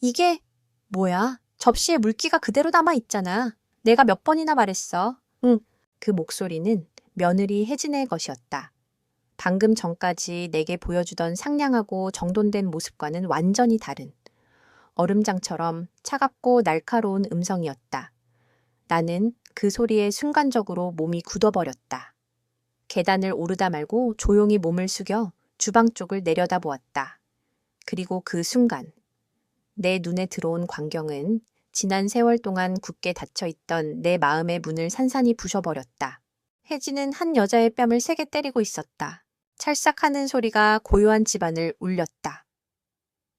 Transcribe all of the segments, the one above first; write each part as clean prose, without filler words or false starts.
이게 뭐야? 접시에 물기가 그대로 남아있잖아. 내가 몇 번이나 말했어. 응. 그 목소리는 며느리 혜진의 것이었다. 방금 전까지 내게 보여주던 상냥하고 정돈된 모습과는 완전히 다른 얼음장처럼 차갑고 날카로운 음성이었다. 나는 그 소리에 순간적으로 몸이 굳어버렸다. 계단을 오르다 말고 조용히 몸을 숙여 주방 쪽을 내려다보았다. 그리고 그 순간 내 눈에 들어온 광경은 지난 세월 동안 굳게 닫혀있던 내 마음의 문을 산산이 부셔버렸다. 혜진은 한 여자의 뺨을 세게 때리고 있었다. 찰싹하는 소리가 고요한 집안을 울렸다.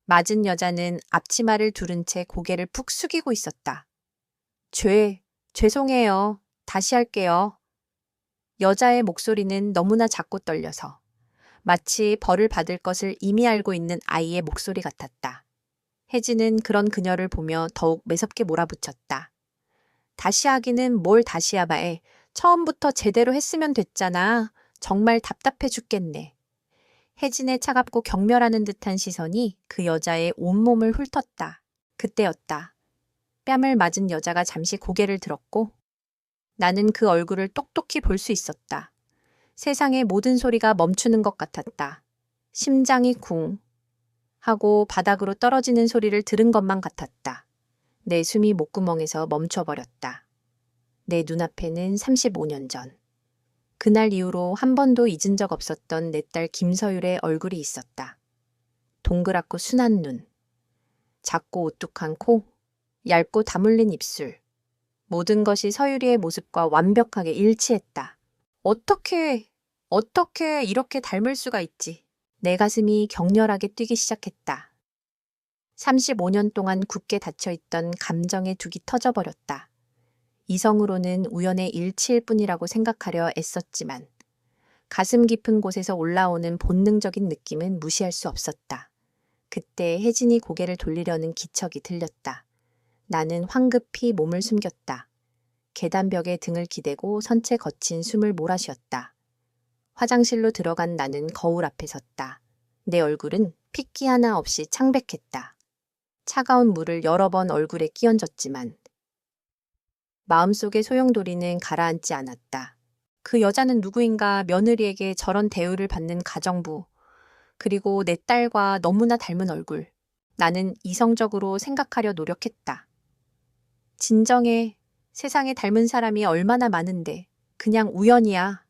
맞은 여자는 앞치마를 두른 채 고개를 푹 숙이고 있었다. 죄송해요. 다시 할게요. 여자의 목소리는 너무나 작고 떨려서 마치 벌을 받을 것을 이미 알고 있는 아이의 목소리 같았다. 혜진은 그런 그녀를 보며 더욱 매섭게 몰아붙였다. 다시 하기는 뭘 다시 해봐해. 처음부터 제대로 했으면 됐잖아. 정말 답답해 죽겠네. 혜진의 차갑고 경멸하는 듯한 시선이 그 여자의 온몸을 훑었다. 그때였다. 뺨을 맞은 여자가 잠시 고개를 들었고 나는 그 얼굴을 똑똑히 볼 수 있었다. 세상의 모든 소리가 멈추는 것 같았다. 심장이 쿵 하고 바닥으로 떨어지는 소리를 들은 것만 같았다. 내 숨이 목구멍에서 멈춰버렸다. 내 눈앞에는 35년 전. 그날 이후로 한 번도 잊은 적 없었던 내 딸 김서율의 얼굴이 있었다. 동그랗고 순한 눈, 작고 오뚝한 코, 얇고 다물린 입술. 모든 것이 서율이의 모습과 완벽하게 일치했다. 어떻게 이렇게 닮을 수가 있지? 내 가슴이 격렬하게 뛰기 시작했다. 35년 동안 굳게 닫혀있던 감정의 둑이 터져버렸다. 이성으로는 우연의 일치일 뿐이라고 생각하려 애썼지만 가슴 깊은 곳에서 올라오는 본능적인 느낌은 무시할 수 없었다. 그때 혜진이 고개를 돌리려는 기척이 들렸다. 나는 황급히 몸을 숨겼다. 계단벽에 등을 기대고 선체 거친 숨을 몰아쉬었다. 화장실로 들어간 나는 거울 앞에 섰다. 내 얼굴은 핏기 하나 없이 창백했다. 차가운 물을 여러 번 얼굴에 끼얹었지만 마음속의 소용돌이는 가라앉지 않았다. 그 여자는 누구인가 며느리에게 저런 대우를 받는 가정부, 그리고 내 딸과 너무나 닮은 얼굴. 나는 이성적으로 생각하려 노력했다. 진정해. 세상에 닮은 사람이 얼마나 많은데 그냥 우연이야.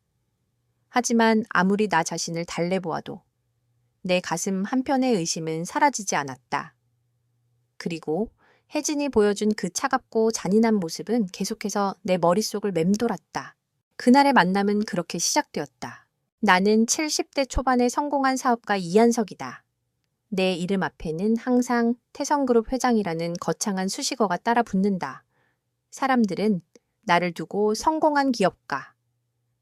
하지만 아무리 나 자신을 달래보아도 내 가슴 한편의 의심은 사라지지 않았다. 그리고 혜진이 보여준 그 차갑고 잔인한 모습은 계속해서 내 머릿속을 맴돌았다. 그날의 만남은 그렇게 시작되었다. 나는 70대 초반에 성공한 사업가 이한석이다. 내 이름 앞에는 항상 태성그룹 회장이라는 거창한 수식어가 따라 붙는다. 사람들은 나를 두고 성공한 기업가,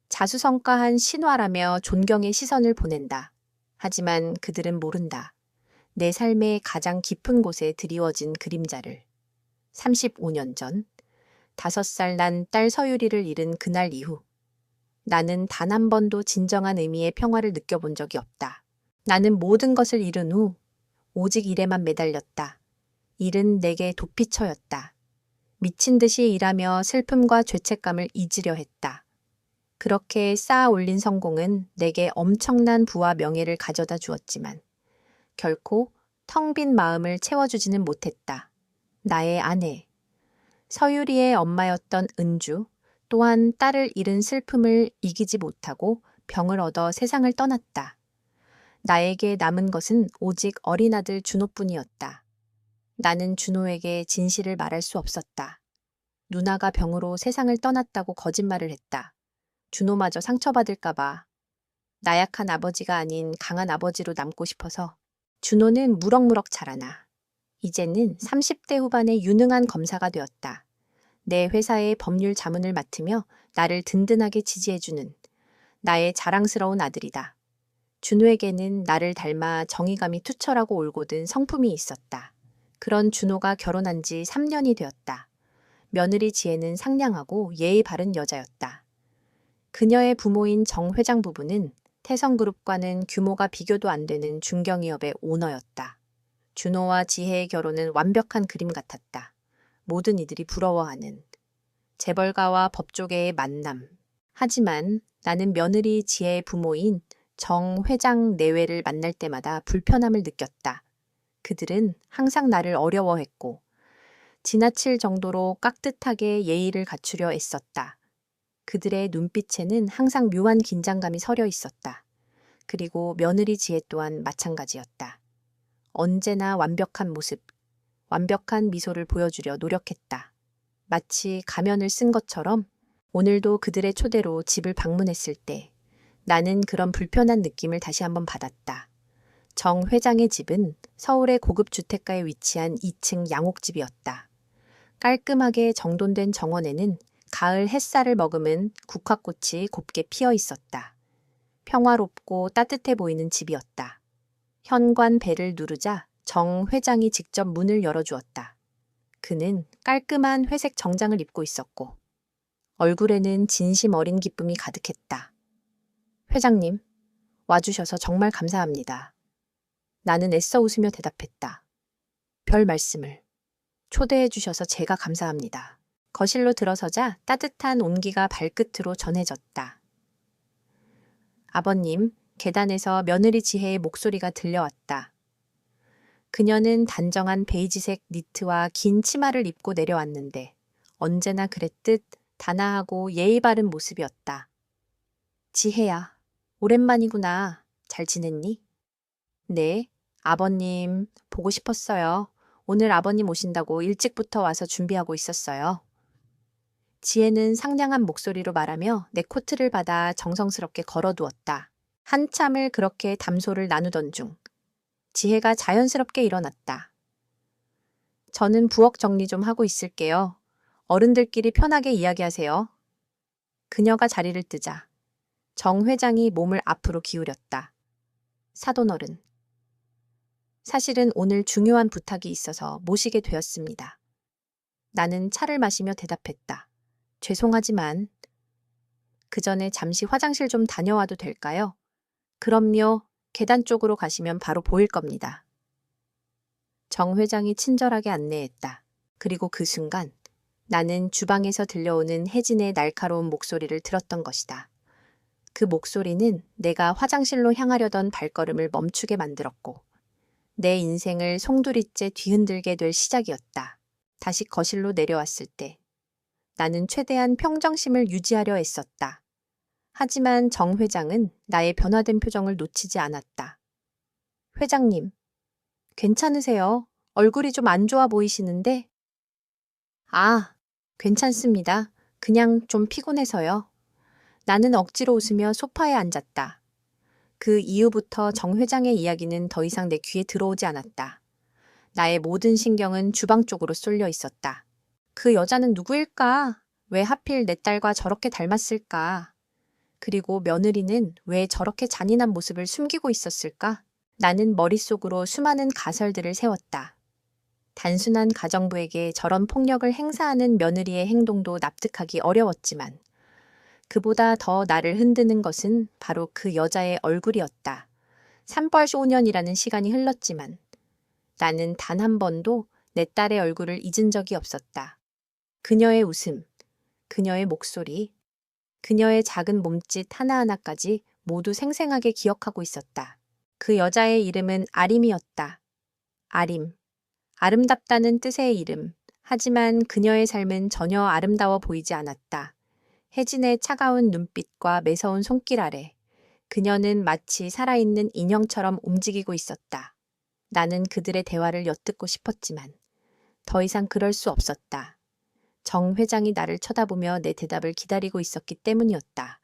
자수성가한 신화라며 존경의 시선을 보낸다. 하지만 그들은 모른다. 내 삶의 가장 깊은 곳에 드리워진 그림자를. 35년 전, 5살 난 딸 서유리를 잃은 그날 이후 나는 단 한 번도 진정한 의미의 평화를 느껴본 적이 없다. 나는 모든 것을 잃은 후 오직 일에만 매달렸다. 일은 내게 도피처였다. 미친 듯이 일하며 슬픔과 죄책감을 잊으려 했다. 그렇게 쌓아 올린 성공은 내게 엄청난 부와 명예를 가져다 주었지만 결코 텅 빈 마음을 채워주지는 못했다. 나의 아내, 서유리의 엄마였던 은주, 또한 딸을 잃은 슬픔을 이기지 못하고 병을 얻어 세상을 떠났다. 나에게 남은 것은 오직 어린 아들 준호뿐이었다. 나는 준호에게 진실을 말할 수 없었다. 누나가 병으로 세상을 떠났다고 거짓말을 했다. 준호마저 상처받을까봐. 나약한 아버지가 아닌 강한 아버지로 남고 싶어서. 준호는 무럭무럭 자라나. 이제는 30대 후반의 유능한 검사가 되었다. 내 회사의 법률 자문을 맡으며 나를 든든하게 지지해주는 나의 자랑스러운 아들이다. 준호에게는 나를 닮아 정의감이 투철하고 올곧은 성품이 있었다. 그런 준호가 결혼한 지 3년이 되었다. 며느리 지혜는 상냥하고 예의 바른 여자였다. 그녀의 부모인 정 회장 부부는 태성그룹과는 규모가 비교도 안 되는 중견기업의 오너였다. 준호와 지혜의 결혼은 완벽한 그림 같았다. 모든 이들이 부러워하는 재벌가와 법조계의 만남. 하지만 나는 며느리 지혜의 부모인 정 회장 내외를 만날 때마다 불편함을 느꼈다. 그들은 항상 나를 어려워했고 지나칠 정도로 깍듯하게 예의를 갖추려 애썼다. 그들의 눈빛에는 항상 묘한 긴장감이 서려 있었다. 그리고 며느리 지혜 또한 마찬가지였다. 언제나 완벽한 모습, 완벽한 미소를 보여주려 노력했다. 마치 가면을 쓴 것처럼 오늘도 그들의 초대로 집을 방문했을 때 나는 그런 불편한 느낌을 다시 한번 받았다. 정 회장의 집은 서울의 고급 주택가에 위치한 2층 양옥집이었다. 깔끔하게 정돈된 정원에는 가을 햇살을 머금은 국화꽃이 곱게 피어 있었다. 평화롭고 따뜻해 보이는 집이었다. 현관 벨을 누르자 정 회장이 직접 문을 열어주었다. 그는 깔끔한 회색 정장을 입고 있었고 얼굴에는 진심 어린 기쁨이 가득했다. 회장님, 와주셔서 정말 감사합니다. 나는 애써 웃으며 대답했다. 별 말씀을. 초대해 주셔서 제가 감사합니다. 거실로 들어서자 따뜻한 온기가 발끝으로 전해졌다. 아버님, 계단에서 며느리 지혜의 목소리가 들려왔다. 그녀는 단정한 베이지색 니트와 긴 치마를 입고 내려왔는데 언제나 그랬듯 단아하고 예의 바른 모습이었다. 지혜야, 오랜만이구나. 잘 지냈니? 네, 아버님 보고 싶었어요. 오늘 아버님 오신다고 일찍부터 와서 준비하고 있었어요. 지혜는 상냥한 목소리로 말하며 내 코트를 받아 정성스럽게 걸어두었다. 한참을 그렇게 담소를 나누던 중 지혜가 자연스럽게 일어났다. 저는 부엌 정리 좀 하고 있을게요. 어른들끼리 편하게 이야기하세요. 그녀가 자리를 뜨자 정 회장이 몸을 앞으로 기울였다. 사돈어른. 사실은 오늘 중요한 부탁이 있어서 모시게 되었습니다. 나는 차를 마시며 대답했다. 죄송하지만 그 전에 잠시 화장실 좀 다녀와도 될까요? 그럼요. 계단 쪽으로 가시면 바로 보일 겁니다. 정 회장이 친절하게 안내했다. 그리고 그 순간 나는 주방에서 들려오는 혜진의 날카로운 목소리를 들었던 것이다. 그 목소리는 내가 화장실로 향하려던 발걸음을 멈추게 만들었고 내 인생을 송두리째 뒤흔들게 될 시작이었다. 다시 거실로 내려왔을 때 나는 최대한 평정심을 유지하려 애썼다. 하지만 정 회장은 나의 변화된 표정을 놓치지 않았다. 회장님, 괜찮으세요? 얼굴이 좀 안 좋아 보이시는데? 아, 괜찮습니다. 그냥 좀 피곤해서요. 나는 억지로 웃으며 소파에 앉았다. 그 이후부터 정 회장의 이야기는 더 이상 내 귀에 들어오지 않았다. 나의 모든 신경은 주방 쪽으로 쏠려 있었다. 그 여자는 누구일까? 왜 하필 내 딸과 저렇게 닮았을까? 그리고 며느리는 왜 저렇게 잔인한 모습을 숨기고 있었을까? 나는 머릿속으로 수많은 가설들을 세웠다. 단순한 가정부에게 저런 폭력을 행사하는 며느리의 행동도 납득하기 어려웠지만 그보다 더 나를 흔드는 것은 바로 그 여자의 얼굴이었다. 3벌 소년이라는 시간이 흘렀지만 나는 단 한 번도 내 딸의 얼굴을 잊은 적이 없었다. 그녀의 웃음, 그녀의 목소리, 그녀의 작은 몸짓 하나하나까지 모두 생생하게 기억하고 있었다. 그 여자의 이름은 아림이었다. 아림. 아름답다는 뜻의 이름. 하지만 그녀의 삶은 전혀 아름다워 보이지 않았다. 혜진의 차가운 눈빛과 매서운 손길 아래 그녀는 마치 살아있는 인형처럼 움직이고 있었다. 나는 그들의 대화를 엿듣고 싶었지만 더 이상 그럴 수 없었다. 정 회장이 나를 쳐다보며 내 대답을 기다리고 있었기 때문이었다.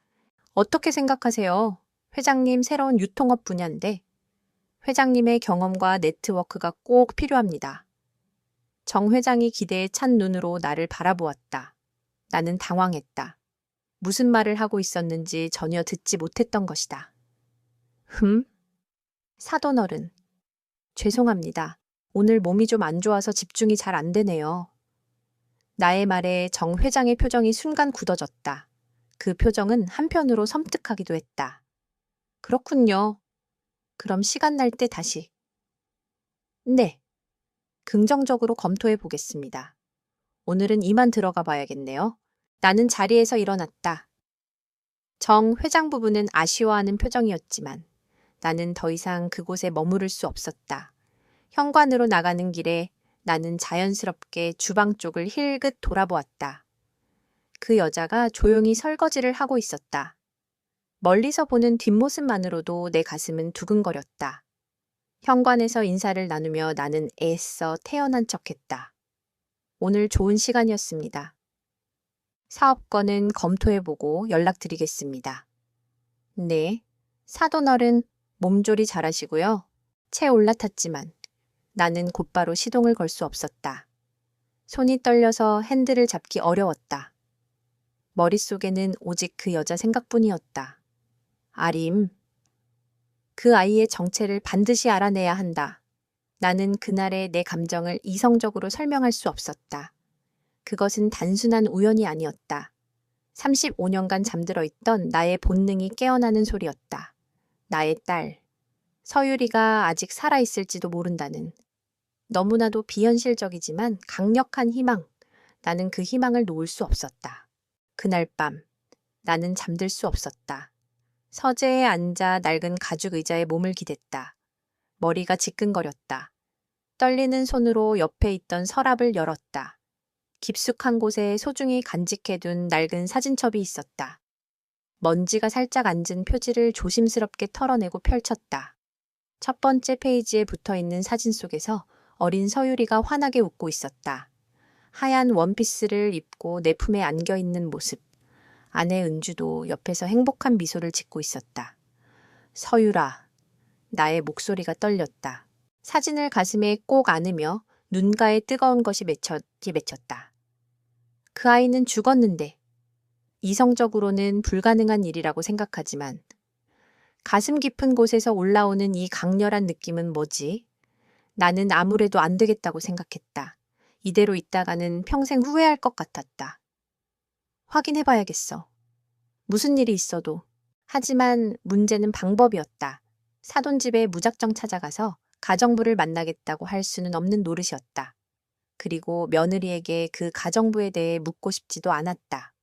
어떻게 생각하세요? 회장님 새로운 유통업 분야인데 회장님의 경험과 네트워크가 꼭 필요합니다. 정 회장이 기대에 찬 눈으로 나를 바라보았다. 나는 당황했다. 무슨 말을 하고 있었는지 전혀 듣지 못했던 것이다. 사돈어른. 죄송합니다. 오늘 몸이 좀 안 좋아서 집중이 잘 안 되네요. 나의 말에 정 회장의 표정이 순간 굳어졌다. 그 표정은 한편으로 섬뜩하기도 했다. 그렇군요. 그럼 시간 날 때 다시. 네. 긍정적으로 검토해 보겠습니다. 오늘은 이만 들어가 봐야겠네요. 나는 자리에서 일어났다. 정 회장 부부는 아쉬워하는 표정이었지만 나는 더 이상 그곳에 머무를 수 없었다. 현관으로 나가는 길에 나는 자연스럽게 주방 쪽을 힐끗 돌아보았다. 그 여자가 조용히 설거지를 하고 있었다. 멀리서 보는 뒷모습만으로도 내 가슴은 두근거렸다. 현관에서 인사를 나누며 나는 애써 태연한 척했다. 오늘 좋은 시간이었습니다. 사업 건은 검토해보고 연락드리겠습니다. 네, 사돈어른 몸조리 잘하시고요. 채 올라탔지만 나는 곧바로 시동을 걸 수 없었다. 손이 떨려서 핸들을 잡기 어려웠다. 머릿속에는 오직 그 여자 생각뿐이었다. 아림, 그 아이의 정체를 반드시 알아내야 한다. 나는 그날의 내 감정을 이성적으로 설명할 수 없었다. 그것은 단순한 우연이 아니었다. 35년간 잠들어 있던 나의 본능이 깨어나는 소리였다. 나의 딸, 서유리가 아직 살아있을지도 모른다는 너무나도 비현실적이지만 강력한 희망. 나는 그 희망을 놓을 수 없었다. 그날 밤 나는 잠들 수 없었다. 서재에 앉아 낡은 가죽 의자에 몸을 기댔다. 머리가 지끈거렸다. 떨리는 손으로 옆에 있던 서랍을 열었다. 깊숙한 곳에 소중히 간직해둔 낡은 사진첩이 있었다. 먼지가 살짝 앉은 표지를 조심스럽게 털어내고 펼쳤다. 첫 번째 페이지에 붙어있는 사진 속에서 어린 서유리가 환하게 웃고 있었다. 하얀 원피스를 입고 내 품에 안겨있는 모습. 아내 은주도 옆에서 행복한 미소를 짓고 있었다. 서유라, 나의 목소리가 떨렸다. 사진을 가슴에 꼭 안으며 눈가에 뜨거운 것이 맺혔다. 그 아이는 죽었는데 이성적으로는 불가능한 일이라고 생각하지만 가슴 깊은 곳에서 올라오는 이 강렬한 느낌은 뭐지? 나는 아무래도 안 되겠다고 생각했다. 이대로 있다가는 평생 후회할 것 같았다. 확인해봐야겠어. 무슨 일이 있어도. 하지만 문제는 방법이었다. 사돈 집에 무작정 찾아가서 가정부를 만나겠다고 할 수는 없는 노릇이었다. 그리고 며느리에게 그 가정부에 대해 묻고 싶지도 않았다.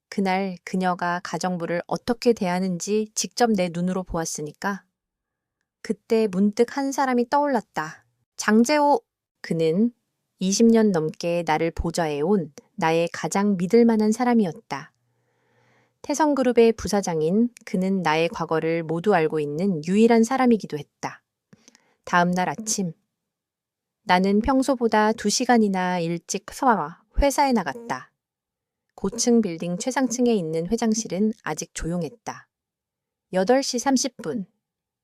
그날 그녀가 가정부를 어떻게 대하는지 직접 내 눈으로 보았으니까 그때 문득 한 사람이 떠올랐다. 장재호. 그는 20년 넘게 나를 보좌해온 나의 가장 믿을 만한 사람이었다. 태성그룹의 부사장인 그는 나의 과거를 모두 알고 있는 유일한 사람이기도 했다. 다음 날 아침, 나는 평소보다 2시간이나 일찍 회사에 나갔다. 고층 빌딩 최상층에 있는 회장실은 아직 조용했다. 8시 30분,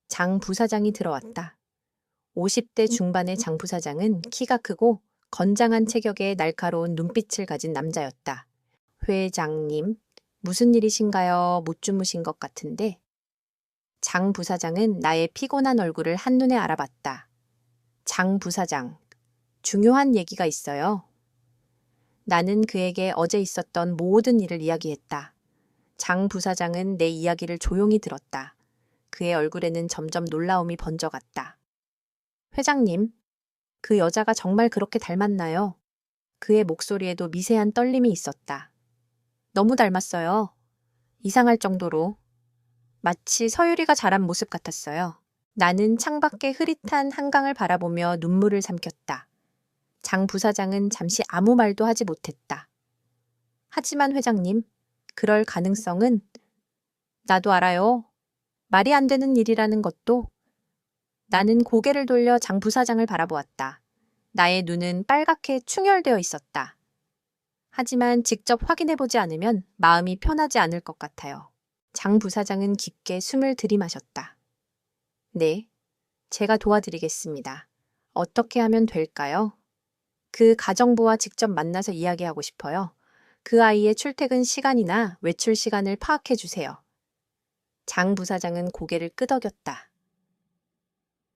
장 부사장이 들어왔다. 50대 중반의 장 부사장은 키가 크고 건장한 체격에 날카로운 눈빛을 가진 남자였다. 회장님, 무슨 일이신가요? 못 주무신 것 같은데. 장 부사장은 나의 피곤한 얼굴을 한눈에 알아봤다. 장 부사장, 중요한 얘기가 있어요. 나는 그에게 어제 있었던 모든 일을 이야기했다. 장 부사장은 내 이야기를 조용히 들었다. 그의 얼굴에는 점점 놀라움이 번져갔다. 회장님, 그 여자가 정말 그렇게 닮았나요? 그의 목소리에도 미세한 떨림이 있었다. 너무 닮았어요. 이상할 정도로. 마치 서유리가 자란 모습 같았어요. 나는 창밖의 흐릿한 한강을 바라보며 눈물을 삼켰다. 장 부사장은 잠시 아무 말도 하지 못했다. 하지만 회장님, 그럴 가능성은 나도 알아요. 말이 안 되는 일이라는 것도. 나는 고개를 돌려 장 부사장을 바라보았다. 나의 눈은 빨갛게 충혈되어 있었다. 하지만 직접 확인해보지 않으면 마음이 편하지 않을 것 같아요. 장 부사장은 깊게 숨을 들이마셨다. 네, 제가 도와드리겠습니다. 어떻게 하면 될까요? 그 가정부와 직접 만나서 이야기하고 싶어요. 그 아이의 출퇴근 시간이나 외출 시간을 파악해 주세요. 장 부사장은 고개를 끄덕였다.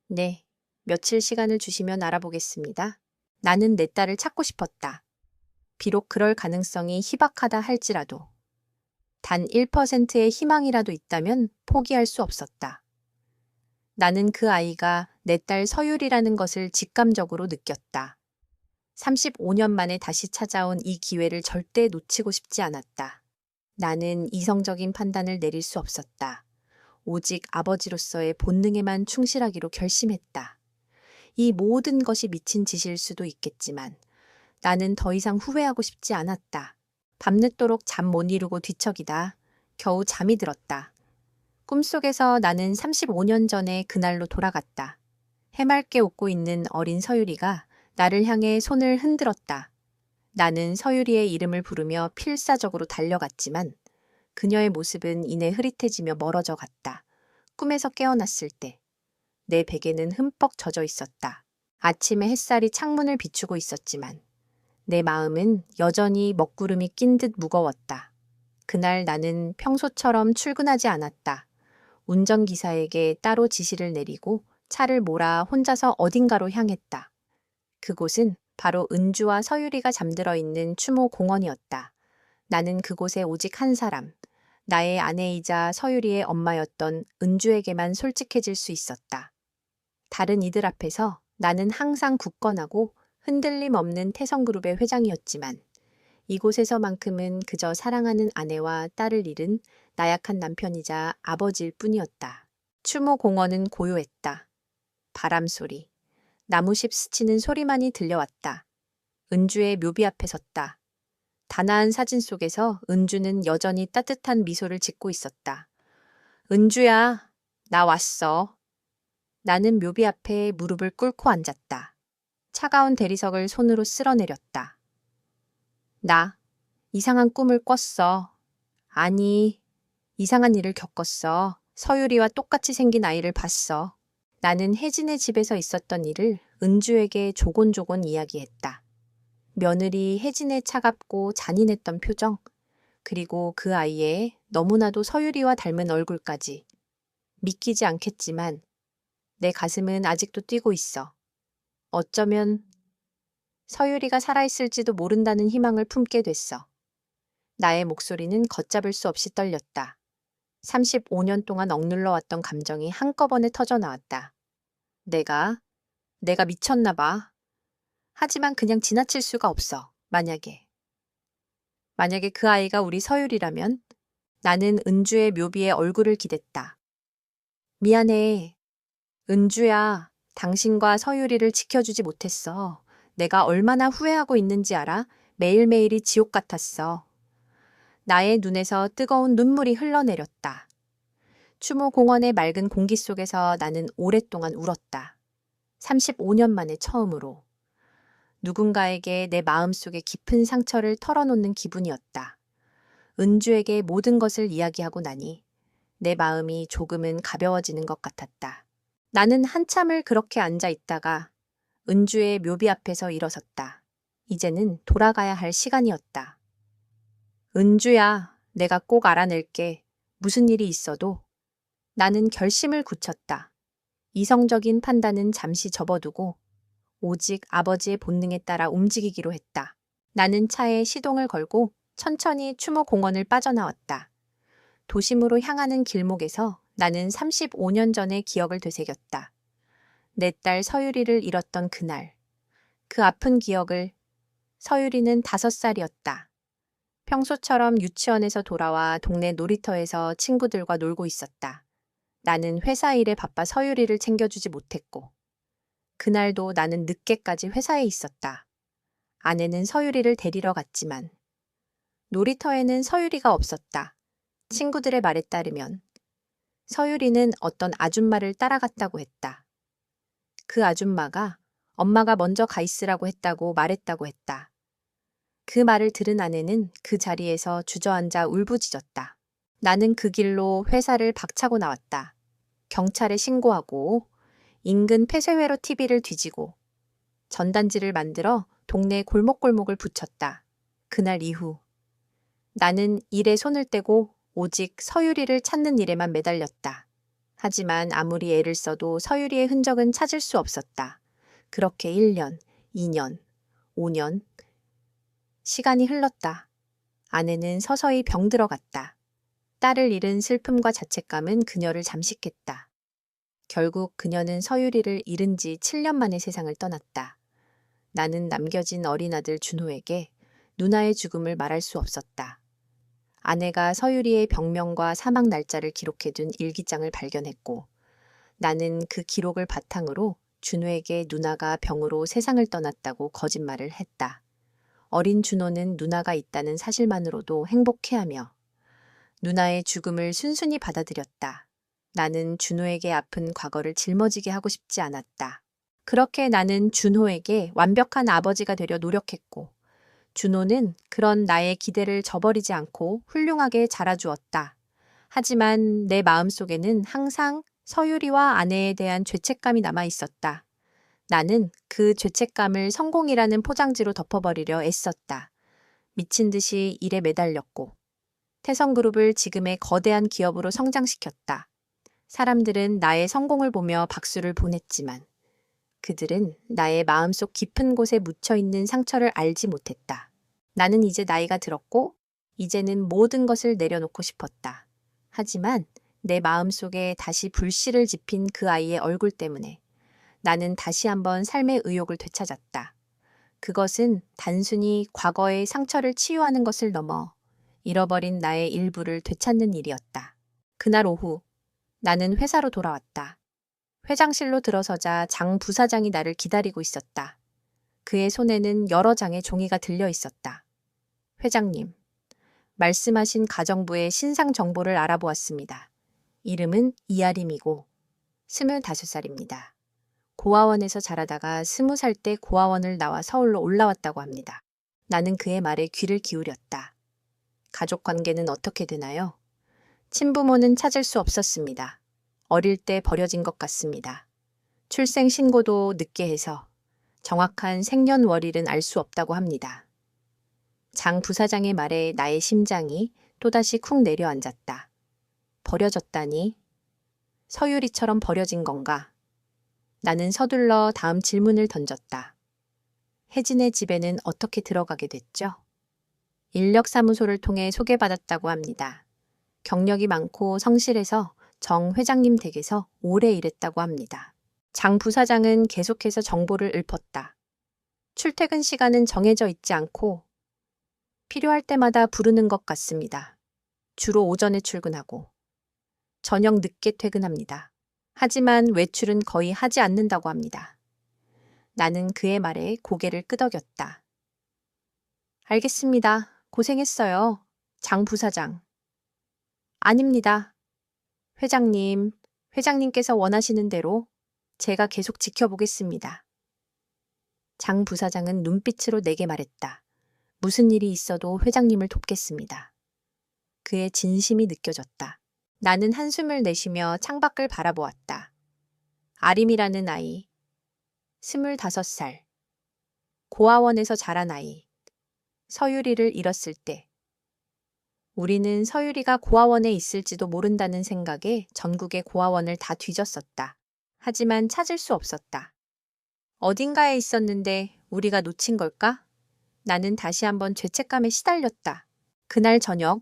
네, 며칠 시간을 주시면 알아보겠습니다. 나는 내 딸을 찾고 싶었다. 비록 그럴 가능성이 희박하다 할지라도 단 1%의 희망이라도 있다면 포기할 수 없었다. 나는 그 아이가 내 딸 서율이라는 것을 직감적으로 느꼈다. 35년 만에 다시 찾아온 이 기회를 절대 놓치고 싶지 않았다. 나는 이성적인 판단을 내릴 수 없었다. 오직 아버지로서의 본능에만 충실하기로 결심했다. 이 모든 것이 미친 짓일 수도 있겠지만 나는 더 이상 후회하고 싶지 않았다. 밤늦도록 잠 못 이루고 뒤척이다 겨우 잠이 들었다. 꿈속에서 나는 35년 전에 그날로 돌아갔다. 해맑게 웃고 있는 어린 서유리가 나를 향해 손을 흔들었다. 나는 서유리의 이름을 부르며 필사적으로 달려갔지만 그녀의 모습은 이내 흐릿해지며 멀어져 갔다. 꿈에서 깨어났을 때 내 베개는 흠뻑 젖어 있었다. 아침에 햇살이 창문을 비추고 있었지만 내 마음은 여전히 먹구름이 낀 듯 무거웠다. 그날 나는 평소처럼 출근하지 않았다. 운전기사에게 따로 지시를 내리고 차를 몰아 혼자서 어딘가로 향했다. 그곳은 바로 은주와 서유리가 잠들어 있는 추모 공원이었다. 나는 그곳에 오직 한 사람, 나의 아내이자 서유리의 엄마였던 은주에게만 솔직해질 수 있었다. 다른 이들 앞에서 나는 항상 굳건하고 흔들림 없는 태성그룹의 회장이었지만 이곳에서만큼은 그저 사랑하는 아내와 딸을 잃은 나약한 남편이자 아버지일 뿐이었다. 추모 공원은 고요했다. 바람 소리, 나무십 스치는 소리만이 들려왔다. 은주의 묘비 앞에 섰다. 단아한 사진 속에서 은주는 여전히 따뜻한 미소를 짓고 있었다. 은주야, 나 왔어. 나는 묘비 앞에 무릎을 꿇고 앉았다. 차가운 대리석을 손으로 쓸어내렸다. 나 이상한 꿈을 꿨어. 아니, 이상한 일을 겪었어. 서유리와 똑같이 생긴 아이를 봤어. 나는 혜진의 집에서 있었던 일을 은주에게 조곤조곤 이야기했다. 며느리 혜진의 차갑고 잔인했던 표정, 그리고 그 아이의 너무나도 서유리와 닮은 얼굴까지. 믿기지 않겠지만 내 가슴은 아직도 뛰고 있어. 어쩌면 서유리가 살아있을지도 모른다는 희망을 품게 됐어. 나의 목소리는 걷잡을 수 없이 떨렸다. 35년 동안 억눌러 왔던 감정이 한꺼번에 터져 나왔다. 내가 미쳤나 봐. 하지만 그냥 지나칠 수가 없어. 만약에 그 아이가 우리 서율이라면 나는 은주의 묘비에 얼굴을 기댔다. 미안해. 은주야, 당신과 서율이를 지켜주지 못했어. 내가 얼마나 후회하고 있는지 알아? 매일매일이 지옥 같았어. 나의 눈에서 뜨거운 눈물이 흘러내렸다. 추모 공원의 맑은 공기 속에서 나는 오랫동안 울었다. 35년 만에 처음으로. 누군가에게 내 마음속의 깊은 상처를 털어놓는 기분이었다. 은주에게 모든 것을 이야기하고 나니 내 마음이 조금은 가벼워지는 것 같았다. 나는 한참을 그렇게 앉아 있다가 은주의 묘비 앞에서 일어섰다. 이제는 돌아가야 할 시간이었다. 은주야, 내가 꼭 알아낼게. 무슨 일이 있어도. 나는 결심을 굳혔다. 이성적인 판단은 잠시 접어두고 오직 아버지의 본능에 따라 움직이기로 했다. 나는 차에 시동을 걸고 천천히 추모 공원을 빠져나왔다. 도심으로 향하는 길목에서 나는 35년 전의 기억을 되새겼다. 내 딸 서유리를 잃었던 그날. 그 아픈 기억을. 서유리는 5살이었다. 평소처럼 유치원에서 돌아와 동네 놀이터에서 친구들과 놀고 있었다. 나는 회사 일에 바빠 서유리를 챙겨주지 못했고 그날도 나는 늦게까지 회사에 있었다. 아내는 서유리를 데리러 갔지만 놀이터에는 서유리가 없었다. 친구들의 말에 따르면 서유리는 어떤 아줌마를 따라갔다고 했다. 그 아줌마가 엄마가 먼저 가 있으라고 했다고 말했다고 했다. 그 말을 들은 아내는 그 자리에서 주저앉아 울부짖었다. 나는 그 길로 회사를 박차고 나왔다. 경찰에 신고하고 인근 폐쇄회로 TV를 뒤지고 전단지를 만들어 동네 골목골목을 붙였다. 그날 이후 나는 일에 손을 떼고 오직 서유리를 찾는 일에만 매달렸다. 하지만 아무리 애를 써도 서유리의 흔적은 찾을 수 없었다. 그렇게 1년, 2년, 5년 시간이 흘렀다. 아내는 서서히 병들어갔다. 딸을 잃은 슬픔과 자책감은 그녀를 잠식했다. 결국 그녀는 서유리를 잃은 지 7년 만에 세상을 떠났다. 나는 남겨진 어린 아들 준호에게 누나의 죽음을 말할 수 없었다. 아내가 서유리의 병명과 사망 날짜를 기록해둔 일기장을 발견했고 나는 그 기록을 바탕으로 준호에게 누나가 병으로 세상을 떠났다고 거짓말을 했다. 어린 준호는 누나가 있다는 사실만으로도 행복해하며 누나의 죽음을 순순히 받아들였다. 나는 준호에게 아픈 과거를 짊어지게 하고 싶지 않았다. 그렇게 나는 준호에게 완벽한 아버지가 되려 노력했고 준호는 그런 나의 기대를 저버리지 않고 훌륭하게 자라주었다. 하지만 내 마음속에는 항상 서유리와 아내에 대한 죄책감이 남아 있었다. 나는 그 죄책감을 성공이라는 포장지로 덮어버리려 애썼다. 미친 듯이 일에 매달렸고 태성그룹을 지금의 거대한 기업으로 성장시켰다. 사람들은 나의 성공을 보며 박수를 보냈지만 그들은 나의 마음속 깊은 곳에 묻혀있는 상처를 알지 못했다. 나는 이제 나이가 들었고 이제는 모든 것을 내려놓고 싶었다. 하지만 내 마음속에 다시 불씨를 지핀 그 아이의 얼굴 때문에 나는 다시 한번 삶의 의욕을 되찾았다. 그것은 단순히 과거의 상처를 치유하는 것을 넘어 잃어버린 나의 일부를 되찾는 일이었다. 그날 오후 나는 회사로 돌아왔다. 회장실로 들어서자 장 부사장이 나를 기다리고 있었다. 그의 손에는 여러 장의 종이가 들려 있었다. 회장님, 말씀하신 가정부의 신상 정보를 알아보았습니다. 이름은 이아림이고 25살입니다. 고아원에서 자라다가 20살 때 고아원을 나와 서울로 올라왔다고 합니다. 나는 그의 말에 귀를 기울였다. 가족 관계는 어떻게 되나요? 친부모는 찾을 수 없었습니다. 어릴 때 버려진 것 같습니다. 출생 신고도 늦게 해서 정확한 생년월일은 알 수 없다고 합니다. 장 부사장의 말에 나의 심장이 또다시 쿵 내려앉았다. 버려졌다니? 서유리처럼 버려진 건가? 나는 서둘러 다음 질문을 던졌다. 혜진의 집에는 어떻게 들어가게 됐죠? 인력사무소를 통해 소개받았다고 합니다. 경력이 많고 성실해서 정 회장님 댁에서 오래 일했다고 합니다. 장 부사장은 계속해서 정보를 읊었다. 출퇴근 시간은 정해져 있지 않고 필요할 때마다 부르는 것 같습니다. 주로 오전에 출근하고 저녁 늦게 퇴근합니다. 하지만 외출은 거의 하지 않는다고 합니다. 나는 그의 말에 고개를 끄덕였다. 알겠습니다. 고생했어요. 장 부사장. 아닙니다. 회장님, 회장님께서 원하시는 대로 제가 계속 지켜보겠습니다. 장 부사장은 눈빛으로 내게 말했다. 무슨 일이 있어도 회장님을 돕겠습니다. 그의 진심이 느껴졌다. 나는 한숨을 내쉬며 창밖을 바라보았다. 아림이라는 아이, 25살, 고아원에서 자란 아이, 서유리를 잃었을 때 우리는 서유리가 고아원에 있을지도 모른다는 생각에 전국의 고아원을 다 뒤졌었다. 하지만 찾을 수 없었다. 어딘가에 있었는데 우리가 놓친 걸까? 나는 다시 한번 죄책감에 시달렸다. 그날 저녁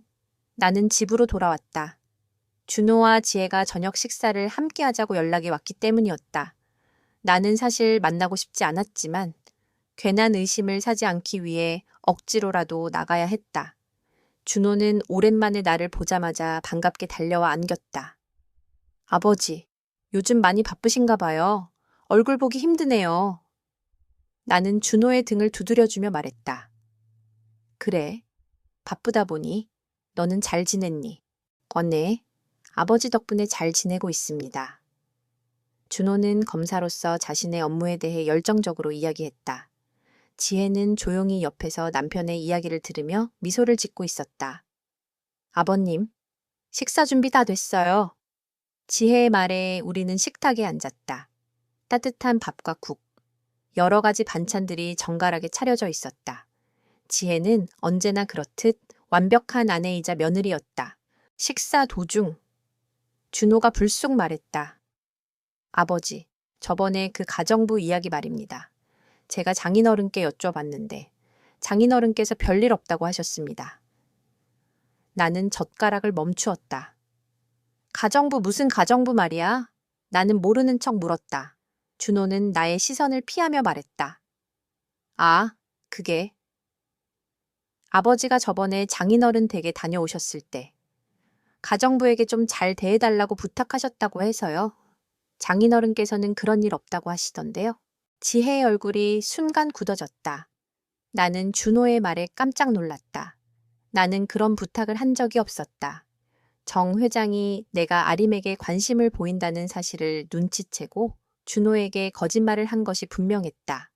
나는 집으로 돌아왔다. 준호와 지혜가 저녁 식사를 함께 하자고 연락이 왔기 때문이었다. 나는 사실 만나고 싶지 않았지만 괜한 의심을 사지 않기 위해 억지로라도 나가야 했다. 준호는 오랜만에 나를 보자마자 반갑게 달려와 안겼다. 아버지, 요즘 많이 바쁘신가 봐요. 얼굴 보기 힘드네요. 나는 준호의 등을 두드려주며 말했다. 그래, 바쁘다 보니 너는 잘 지냈니? 네, 아버지 덕분에 잘 지내고 있습니다. 준호는 검사로서 자신의 업무에 대해 열정적으로 이야기했다. 지혜는 조용히 옆에서 남편의 이야기를 들으며 미소를 짓고 있었다. 아버님, 식사 준비 다 됐어요. 지혜의 말에 우리는 식탁에 앉았다. 따뜻한 밥과 국, 여러 가지 반찬들이 정갈하게 차려져 있었다. 지혜는 언제나 그렇듯 완벽한 아내이자 며느리였다. 식사 도중 준호가 불쑥 말했다. 아버지, 저번에 그 가정부 이야기 말입니다. 제가 장인어른께 여쭤봤는데 장인어른께서 별일 없다고 하셨습니다. 나는 젓가락을 멈추었다. 가정부 무슨 가정부 말이야? 나는 모르는 척 물었다. 준호는 나의 시선을 피하며 말했다. 아, 그게. 아버지가 저번에 장인어른 댁에 다녀오셨을 때 가정부에게 좀 잘 대해달라고 부탁하셨다고 해서요. 장인어른께서는 그런 일 없다고 하시던데요. 지혜의 얼굴이 순간 굳어졌다. 나는 준호의 말에 깜짝 놀랐다. 나는 그런 부탁을 한 적이 없었다. 정 회장이 내가 아림에게 관심을 보인다는 사실을 눈치채고 준호에게 거짓말을 한 것이 분명했다.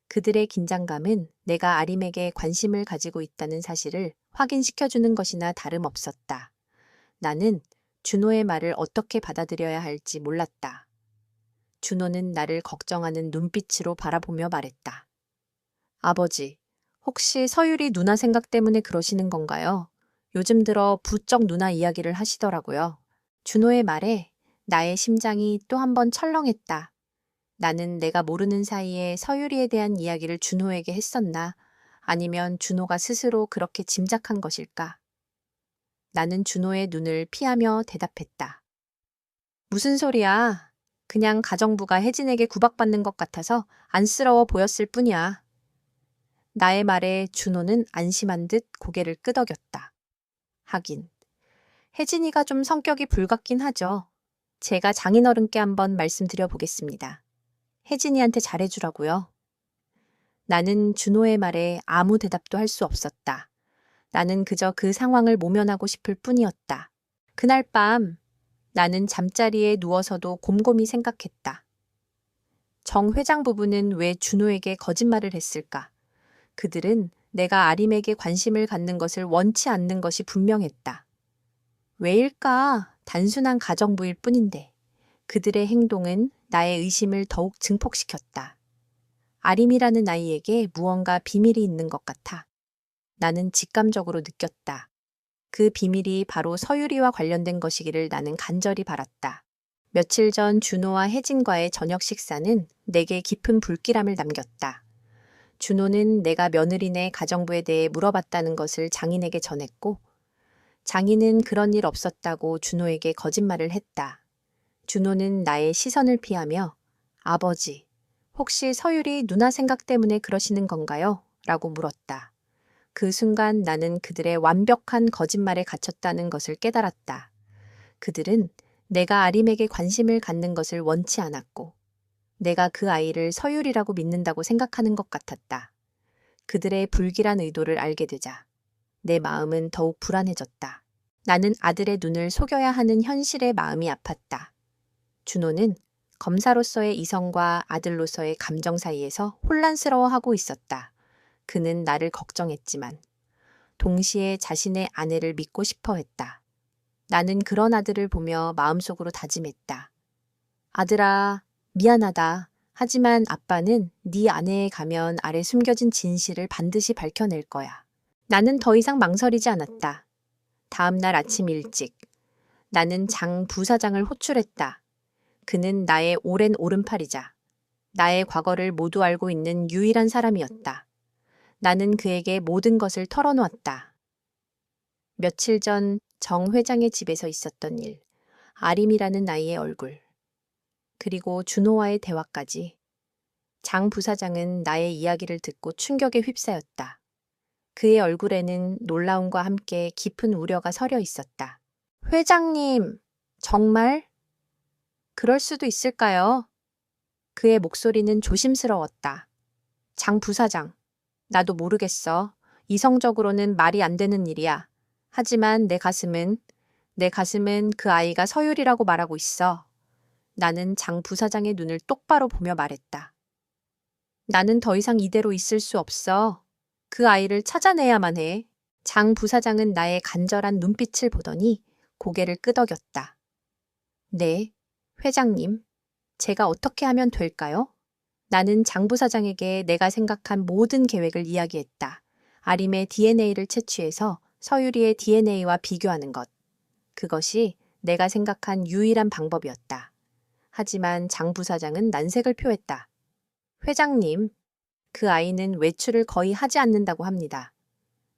그들의 긴장감은 내가 아림에게 관심을 가지고 있다는 사실을 확인시켜주는 것이나 다름없었다. 나는 준호의 말을 어떻게 받아들여야 할지 몰랐다. 준호는 나를 걱정하는 눈빛으로 바라보며 말했다. 아버지, 혹시 서율이 누나 생각 때문에 그러시는 건가요? 요즘 들어 부쩍 누나 이야기를 하시더라고요. 준호의 말에 나의 심장이 또 한 번 철렁했다. 나는 내가 모르는 사이에 서율이에 대한 이야기를 준호에게 했었나? 아니면 준호가 스스로 그렇게 짐작한 것일까? 나는 준호의 눈을 피하며 대답했다. 무슨 소리야? 그냥 가정부가 혜진에게 구박받는 것 같아서 안쓰러워 보였을 뿐이야. 나의 말에 준호는 안심한 듯 고개를 끄덕였다. 하긴, 혜진이가 좀 성격이 불같긴 하죠. 제가 장인어른께 한번 말씀드려 보겠습니다. 혜진이한테 잘해주라고요. 나는 준호의 말에 아무 대답도 할 수 없었다. 나는 그저 그 상황을 모면하고 싶을 뿐이었다. 그날 밤 나는 잠자리에 누워서도 곰곰이 생각했다. 정 회장 부부는 왜 준호에게 거짓말을 했을까? 그들은 내가 아림에게 관심을 갖는 것을 원치 않는 것이 분명했다. 왜일까? 단순한 가정부일 뿐인데 그들의 행동은 나의 의심을 더욱 증폭시켰다. 아림이라는 아이에게 무언가 비밀이 있는 것 같아. 나는 직감적으로 느꼈다. 그 비밀이 바로 서유리와 관련된 것이기를 나는 간절히 바랐다. 며칠 전 준호와 혜진과의 저녁 식사는 내게 깊은 불길함을 남겼다. 준호는 내가 며느리네 가정부에 대해 물어봤다는 것을 장인에게 전했고 장인은 그런 일 없었다고 준호에게 거짓말을 했다. 준호는 나의 시선을 피하며 아버지, 혹시 서율이 누나 생각 때문에 그러시는 건가요? 라고 물었다. 그 순간 나는 그들의 완벽한 거짓말에 갇혔다는 것을 깨달았다. 그들은 내가 아림에게 관심을 갖는 것을 원치 않았고 내가 그 아이를 서율이라고 믿는다고 생각하는 것 같았다. 그들의 불길한 의도를 알게 되자 내 마음은 더욱 불안해졌다. 나는 아들의 눈을 속여야 하는 현실에 마음이 아팠다. 준호는 검사로서의 이성과 아들로서의 감정 사이에서 혼란스러워하고 있었다. 그는 나를 걱정했지만 동시에 자신의 아내를 믿고 싶어 했다. 나는 그런 아들을 보며 마음속으로 다짐했다. 아들아, 미안하다. 하지만 아빠는 네 아내의 가면 아래 숨겨진 진실을 반드시 밝혀낼 거야. 나는 더 이상 망설이지 않았다. 다음 날 아침 일찍 나는 장 부사장을 호출했다. 그는 나의 오랜 오른팔이자 나의 과거를 모두 알고 있는 유일한 사람이었다. 나는 그에게 모든 것을 털어놓았다. 며칠 전 정 회장의 집에서 있었던 일, 아림이라는 아이의 얼굴, 그리고 준호와의 대화까지. 장 부사장은 나의 이야기를 듣고 충격에 휩싸였다. 그의 얼굴에는 놀라움과 함께 깊은 우려가 서려 있었다. 회장님, 정말? 그럴 수도 있을까요? 그의 목소리는 조심스러웠다. 장 부사장, 나도 모르겠어. 이성적으로는 말이 안 되는 일이야. 하지만 내 가슴은 그 아이가 서율이라고 말하고 있어. 나는 장 부사장의 눈을 똑바로 보며 말했다. 나는 더 이상 이대로 있을 수 없어. 그 아이를 찾아내야만 해. 장 부사장은 나의 간절한 눈빛을 보더니 고개를 끄덕였다. 네, 회장님. 제가 어떻게 하면 될까요? 나는 장 부사장에게 내가 생각한 모든 계획을 이야기했다. 아림의 DNA를 채취해서 서유리의 DNA와 비교하는 것. 그것이 내가 생각한 유일한 방법이었다. 하지만 장 부사장은 난색을 표했다. 회장님, 그 아이는 외출을 거의 하지 않는다고 합니다.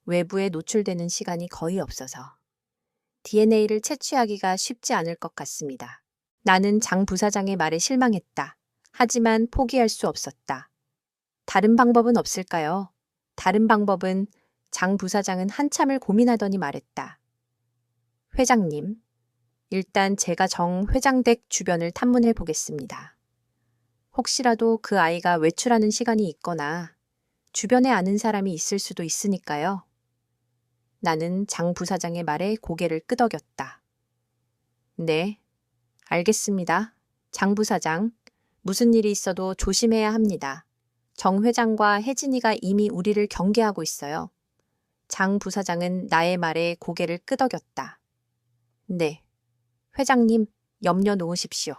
외부에 노출되는 시간이 거의 없어서 DNA를 채취하기가 쉽지 않을 것 같습니다. 나는 장 부사장의 말에 실망했다. 하지만 포기할 수 없었다. 다른 방법은 없을까요? 다른 방법은 장 부사장은 한참을 고민하더니 말했다. 회장님, 일단 제가 정 회장 댁 주변을 탐문해 보겠습니다. 혹시라도 그 아이가 외출하는 시간이 있거나 주변에 아는 사람이 있을 수도 있으니까요. 나는 장 부사장의 말에 고개를 끄덕였다. 네, 알겠습니다. 장 부사장, 무슨 일이 있어도 조심해야 합니다. 정 회장과 혜진이가 이미 우리를 경계하고 있어요. 장 부사장은 나의 말에 고개를 끄덕였다. 네, 회장님, 염려 놓으십시오.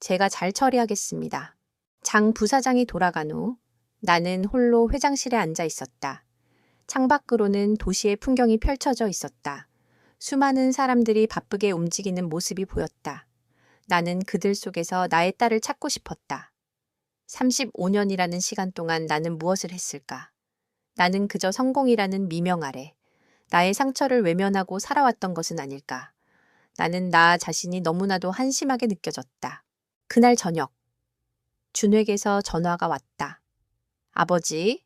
제가 잘 처리하겠습니다. 장 부사장이 돌아간 후 나는 홀로 회장실에 앉아 있었다. 창밖으로는 도시의 풍경이 펼쳐져 있었다. 수많은 사람들이 바쁘게 움직이는 모습이 보였다. 나는 그들 속에서 나의 딸을 찾고 싶었다. 35년이라는 시간 동안 나는 무엇을 했을까? 나는 그저 성공이라는 미명 아래 나의 상처를 외면하고 살아왔던 것은 아닐까? 나는 나 자신이 너무나도 한심하게 느껴졌다. 그날 저녁, 준에게서 전화가 왔다. 아버지,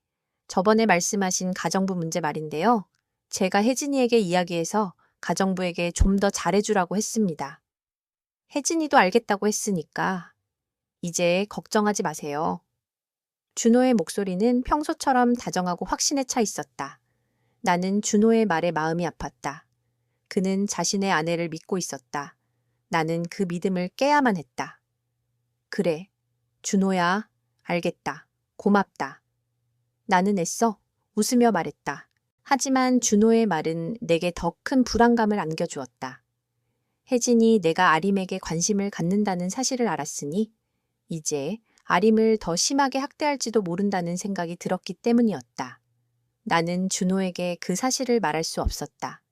저번에 말씀하신 가정부 문제 말인데요. 제가 혜진이에게 이야기해서 가정부에게 좀 더 잘해주라고 했습니다. 혜진이도 알겠다고 했으니까 이제 걱정하지 마세요. 준호의 목소리는 평소처럼 다정하고 확신에 차 있었다. 나는 준호의 말에 마음이 아팠다. 그는 자신의 아내를 믿고 있었다. 나는 그 믿음을 깨야만 했다. 그래, 준호야, 알겠다. 고맙다. 나는 애써 웃으며 말했다. 하지만 준호의 말은 내게 더 큰 불안감을 안겨주었다. 혜진이 내가 아림에게 관심을 갖는다는 사실을 알았으니 이제 아림을 더 심하게 학대할지도 모른다는 생각이 들었기 때문이었다. 나는 준호에게 그 사실을 말할 수 없었다.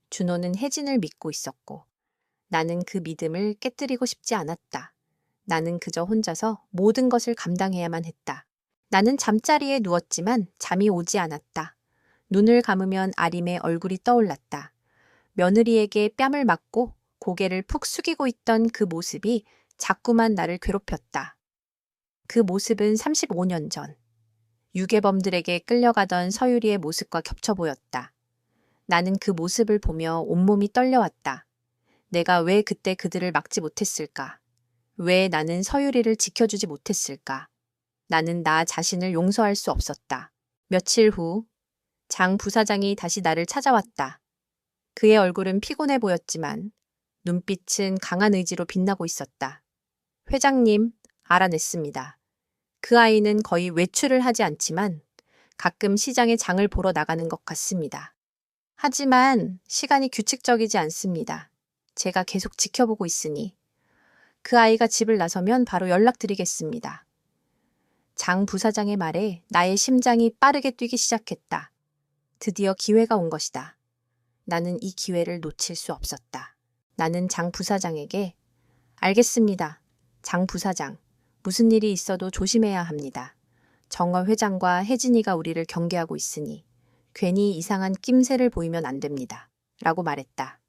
준호는 혜진을 믿고 있었고 나는 그 믿음을 깨뜨리고 싶지 않았다. 나는 그저 혼자서 모든 것을 감당해야만 했다. 나는 잠자리에 누웠지만 잠이 오지 않았다. 눈을 감으면 아림의 얼굴이 떠올랐다. 며느리에게 뺨을 맞고 고개를 푹 숙이고 있던 그 모습이 자꾸만 나를 괴롭혔다. 그 모습은 35년 전 유괴범들에게 끌려가던 서유리의 모습과 겹쳐 보였다. 나는 그 모습을 보며 온몸이 떨려왔다. 내가 왜 그때 그들을 막지 못했을까? 왜 나는 서유리를 지켜주지 못했을까? 나는 나 자신을 용서할 수 없었다. 며칠 후 장 부사장이 다시 나를 찾아왔다. 그의 얼굴은 피곤해 보였지만 눈빛은 강한 의지로 빛나고 있었다. 회장님, 알아냈습니다. 그 아이는 거의 외출을 하지 않지만 가끔 시장에 장을 보러 나가는 것 같습니다. 하지만 시간이 규칙적이지 않습니다. 제가 계속 지켜보고 있으니 그 아이가 집을 나서면 바로 연락드리겠습니다. 장 부사장의 말에 나의 심장이 빠르게 뛰기 시작했다. 드디어 기회가 온 것이다. 나는 이 기회를 놓칠 수 없었다. 나는 장 부사장에게 알겠습니다. 장 부사장, 무슨 일이 있어도 조심해야 합니다. 정화 회장과 혜진이가 우리를 경계하고 있으니 괜히 이상한 낌새를 보이면 안 됩니다. 라고 말했다.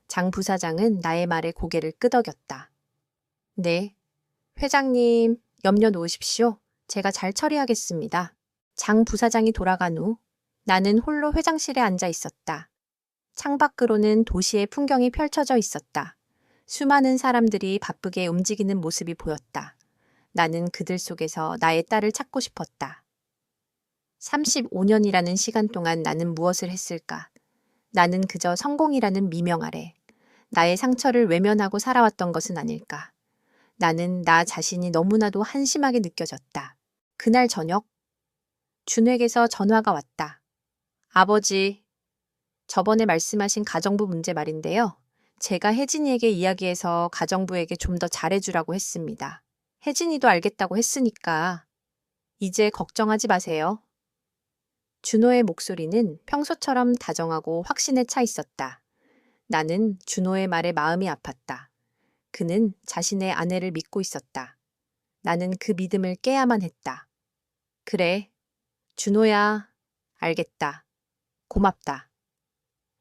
장 부사장은 나의 말에 고개를 끄덕였다. 네, 회장님, 염려 놓으십시오. 제가 잘 처리하겠습니다. 장 부사장이 돌아간 후 나는 홀로 회장실에 앉아 있었다. 창밖으로는 도시의 풍경이 펼쳐져 있었다. 수많은 사람들이 바쁘게 움직이는 모습이 보였다. 나는 그들 속에서 나의 딸을 찾고 싶었다. 35년이라는 시간 동안 나는 무엇을 했을까? 나는 그저 성공이라는 미명 아래 나의 상처를 외면하고 살아왔던 것은 아닐까? 나는 나 자신이 너무나도 한심하게 느껴졌다. 그날 저녁, 준에게서 전화가 왔다. 아버지, 저번에 말씀하신 가정부 문제 말인데요. 제가 혜진이에게 이야기해서 가정부에게 좀 더 잘해주라고 했습니다. 혜진이도 알겠다고 했으니까 이제 걱정하지 마세요. 준호의 목소리는 평소처럼 다정하고 확신에 차 있었다. 나는 준호의 말에 마음이 아팠다. 그는 자신의 아내를 믿고 있었다. 나는 그 믿음을 깨야만 했다. 그래, 준호야, 알겠다. 고맙다.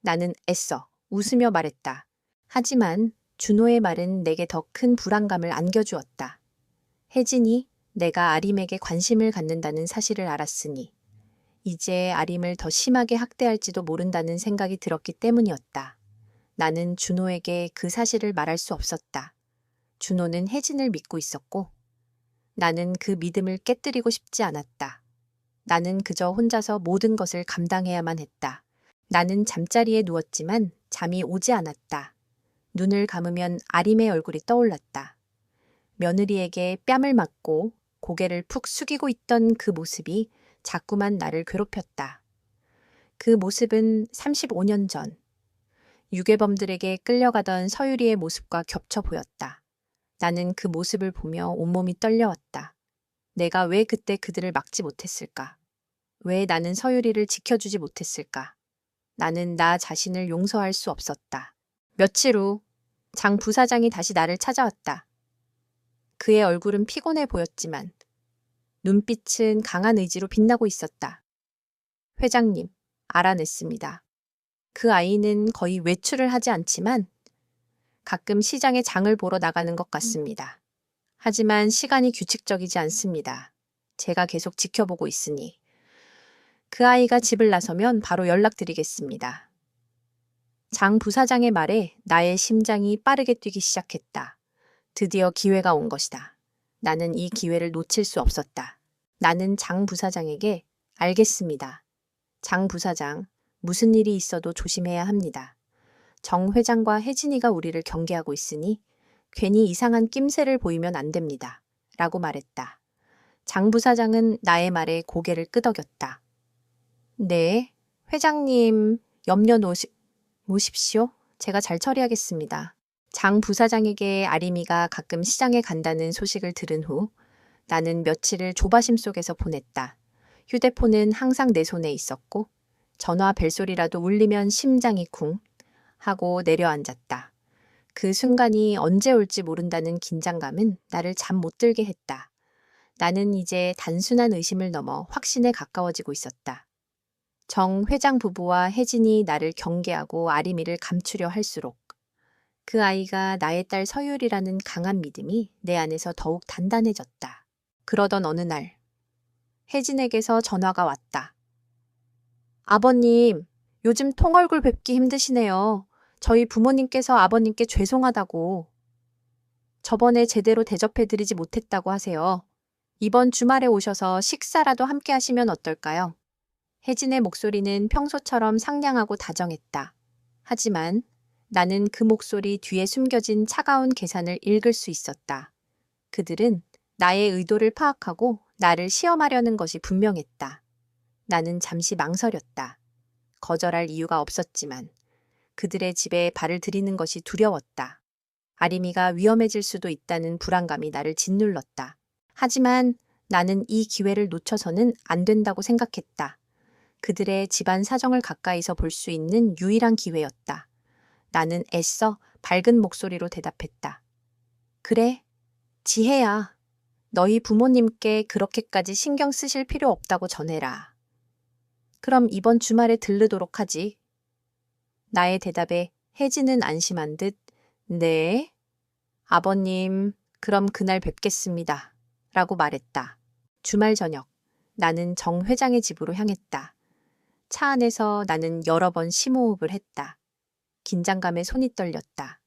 나는 애써 웃으며 말했다. 하지만 준호의 말은 내게 더 큰 불안감을 안겨주었다. 혜진이 내가 아림에게 관심을 갖는다는 사실을 알았으니 이제 아림을 더 심하게 학대할지도 모른다는 생각이 들었기 때문이었다. 나는 준호에게 그 사실을 말할 수 없었다. 준호는 혜진을 믿고 있었고 나는 그 믿음을 깨뜨리고 싶지 않았다. 나는 그저 혼자서 모든 것을 감당해야만 했다. 나는 잠자리에 누웠지만 잠이 오지 않았다. 눈을 감으면 아림의 얼굴이 떠올랐다. 며느리에게 뺨을 맞고 고개를 푹 숙이고 있던 그 모습이 자꾸만 나를 괴롭혔다. 그 모습은 35년 전 유괴범들에게 끌려가던 서유리의 모습과 겹쳐 보였다. 나는 그 모습을 보며 온몸이 떨려왔다. 내가 왜 그때 그들을 막지 못했을까? 왜 나는 서유리를 지켜주지 못했을까? 나는 나 자신을 용서할 수 없었다. 며칠 후 장 부사장이 다시 나를 찾아왔다. 그의 얼굴은 피곤해 보였지만 눈빛은 강한 의지로 빛나고 있었다. 회장님, 알아냈습니다. 그 아이는 거의 외출을 하지 않지만 가끔 시장에 장을 보러 나가는 것 같습니다. 하지만 시간이 규칙적이지 않습니다. 제가 계속 지켜보고 있으니 그 아이가 집을 나서면 바로 연락드리겠습니다. 장 부사장의 말에 나의 심장이 빠르게 뛰기 시작했다. 드디어 기회가 온 것이다. 나는 이 기회를 놓칠 수 없었다. 나는 장 부사장에게 알겠습니다. 장 부사장, 무슨 일이 있어도 조심해야 합니다. 정 회장과 혜진이가 우리를 경계하고 있으니 괜히 이상한 낌새를 보이면 안 됩니다. 라고 말했다. 장 부사장은 나의 말에 고개를 끄덕였다. 네, 회장님 염려 모십시오. 제가 잘 처리하겠습니다. 장 부사장에게 아림이가 가끔 시장에 간다는 소식을 들은 후 나는 며칠을 조바심 속에서 보냈다. 휴대폰은 항상 내 손에 있었고 전화 벨소리라도 울리면 심장이 쿵 하고 내려앉았다. 그 순간이 언제 올지 모른다는 긴장감은 나를 잠 못 들게 했다. 나는 이제 단순한 의심을 넘어 확신에 가까워지고 있었다. 정 회장 부부와 혜진이 나를 경계하고 아림이를 감추려 할수록 그 아이가 나의 딸 서율이라는 강한 믿음이 내 안에서 더욱 단단해졌다. 그러던 어느 날 혜진에게서 전화가 왔다. 아버님, 요즘 통얼굴 뵙기 힘드시네요. 저희 부모님께서 아버님께 죄송하다고. 저번에 제대로 대접해드리지 못했다고 하세요. 이번 주말에 오셔서 식사라도 함께 하시면 어떨까요? 혜진의 목소리는 평소처럼 상냥하고 다정했다. 하지만 나는 그 목소리 뒤에 숨겨진 차가운 계산을 읽을 수 있었다. 그들은 나의 의도를 파악하고 나를 시험하려는 것이 분명했다. 나는 잠시 망설였다. 거절할 이유가 없었지만 그들의 집에 발을 들이는 것이 두려웠다. 아림이가 위험해질 수도 있다는 불안감이 나를 짓눌렀다. 하지만 나는 이 기회를 놓쳐서는 안 된다고 생각했다. 그들의 집안 사정을 가까이서 볼 수 있는 유일한 기회였다. 나는 애써 밝은 목소리로 대답했다. 그래, 지혜야. 너희 부모님께 그렇게까지 신경 쓰실 필요 없다고 전해라. 그럼 이번 주말에 들르도록 하지. 나의 대답에 혜진은 안심한 듯, 네, 아버님, 그럼 그날 뵙겠습니다. 라고 말했다. 주말 저녁, 나는 정 회장의 집으로 향했다. 차 안에서 나는 여러 번 심호흡을 했다. 긴장감에 손이 떨렸다.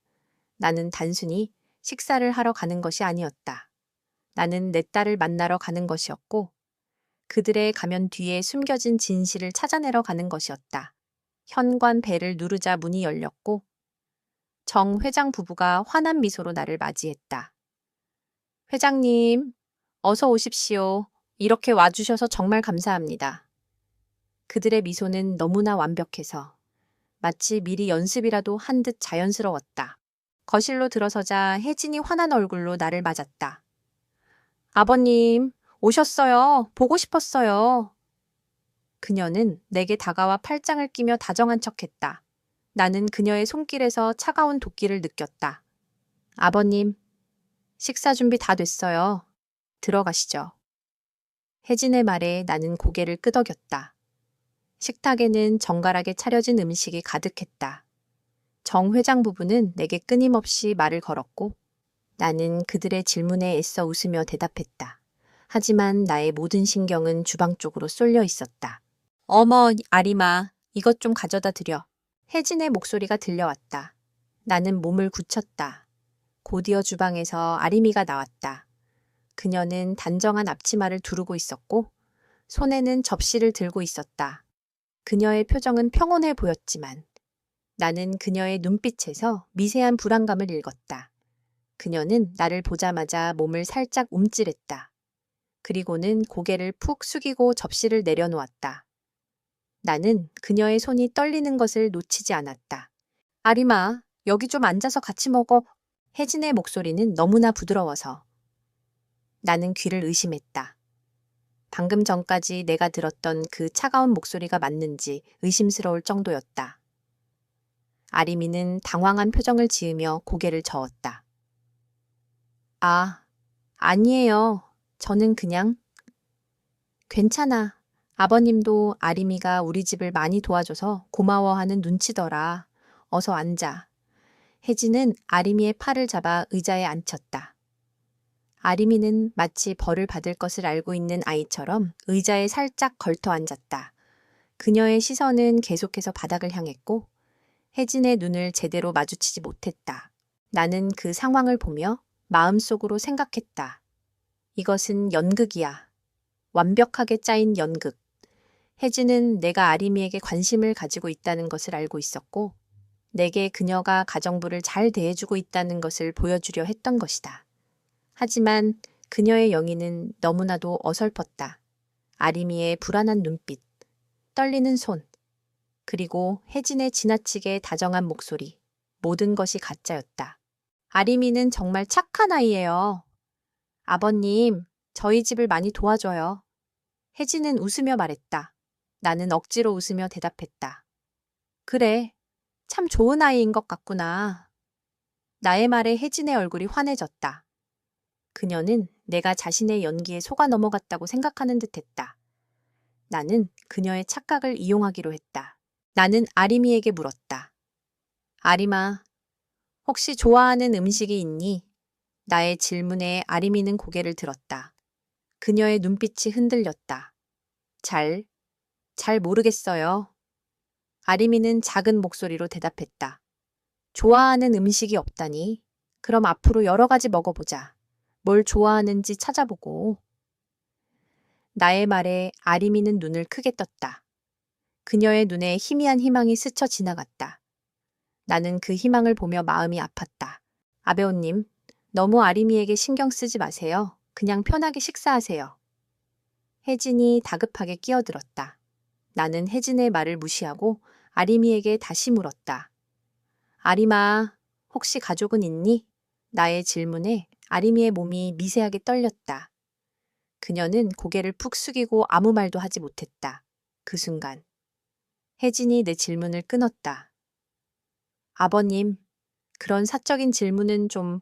나는 단순히 식사를 하러 가는 것이 아니었다. 나는 내 딸을 만나러 가는 것이었고 그들의 가면 뒤에 숨겨진 진실을 찾아내러 가는 것이었다. 현관 벨을 누르자 문이 열렸고 정 회장 부부가 환한 미소로 나를 맞이했다. 회장님, 어서 오십시오. 이렇게 와주셔서 정말 감사합니다. 그들의 미소는 너무나 완벽해서 마치 미리 연습이라도 한 듯 자연스러웠다. 거실로 들어서자 혜진이 환한 얼굴로 나를 맞았다. 아버님, 오셨어요. 보고 싶었어요. 그녀는 내게 다가와 팔짱을 끼며 다정한 척했다. 나는 그녀의 손길에서 차가운 도끼를 느꼈다. 아버님, 식사 준비 다 됐어요. 들어가시죠. 혜진의 말에 나는 고개를 끄덕였다. 식탁에는 정갈하게 차려진 음식이 가득했다. 정 회장 부부는 내게 끊임없이 말을 걸었고 나는 그들의 질문에 애써 웃으며 대답했다. 하지만 나의 모든 신경은 주방 쪽으로 쏠려 있었다. 어머, 아리마, 이것 좀 가져다 드려. 혜진의 목소리가 들려왔다. 나는 몸을 굳혔다. 곧이어 주방에서 아리미가 나왔다. 그녀는 단정한 앞치마를 두르고 있었고 손에는 접시를 들고 있었다. 그녀의 표정은 평온해 보였지만 나는 그녀의 눈빛에서 미세한 불안감을 읽었다. 그녀는 나를 보자마자 몸을 살짝 움찔했다. 그리고는 고개를 푹 숙이고 접시를 내려놓았다. 나는 그녀의 손이 떨리는 것을 놓치지 않았다. 아리마, 여기 좀 앉아서 같이 먹어. 혜진의 목소리는 너무나 부드러워서 나는 귀를 의심했다. 방금 전까지 내가 들었던 그 차가운 목소리가 맞는지 의심스러울 정도였다. 아리미는 당황한 표정을 지으며 고개를 저었다. 아, 아니에요. 저는 그냥... 괜찮아. 아버님도 아리미가 우리 집을 많이 도와줘서 고마워하는 눈치더라. 어서 앉아. 혜진은 아리미의 팔을 잡아 의자에 앉혔다. 아리미는 마치 벌을 받을 것을 알고 있는 아이처럼 의자에 살짝 걸터 앉았다. 그녀의 시선은 계속해서 바닥을 향했고 혜진의 눈을 제대로 마주치지 못했다. 나는 그 상황을 보며 마음속으로 생각했다. 이것은 연극이야. 완벽하게 짜인 연극. 혜진은 내가 아리미에게 관심을 가지고 있다는 것을 알고 있었고 내게 그녀가 가정부를 잘 대해주고 있다는 것을 보여주려 했던 것이다. 하지만 그녀의 영희는 너무나도 어설펐다. 아리미의 불안한 눈빛, 떨리는 손, 그리고 혜진의 지나치게 다정한 목소리, 모든 것이 가짜였다. 아리미는 정말 착한 아이예요. 아버님, 저희 집을 많이 도와줘요. 혜진은 웃으며 말했다. 나는 억지로 웃으며 대답했다. 그래, 참 좋은 아이인 것 같구나. 나의 말에 혜진의 얼굴이 환해졌다. 그녀는 내가 자신의 연기에 속아 넘어갔다고 생각하는 듯했다. 나는 그녀의 착각을 이용하기로 했다. 나는 아리미에게 물었다. 아리마, 혹시 좋아하는 음식이 있니? 나의 질문에 아리미는 고개를 들었다. 그녀의 눈빛이 흔들렸다. 잘 모르겠어요. 아리미는 작은 목소리로 대답했다. 좋아하는 음식이 없다니? 그럼 앞으로 여러 가지 먹어보자. 뭘 좋아하는지 찾아보고. 나의 말에 아리미는 눈을 크게 떴다. 그녀의 눈에 희미한 희망이 스쳐 지나갔다. 나는 그 희망을 보며 마음이 아팠다. 아베오님, 너무 아리미에게 신경 쓰지 마세요. 그냥 편하게 식사하세요. 혜진이 다급하게 끼어들었다. 나는 혜진의 말을 무시하고 아리미에게 다시 물었다. 아리마, 혹시 가족은 있니? 나의 질문에 아리미의 몸이 미세하게 떨렸다. 그녀는 고개를 푹 숙이고 아무 말도 하지 못했다. 그 순간 혜진이 내 질문을 끊었다. 아버님, 그런 사적인 질문은 좀...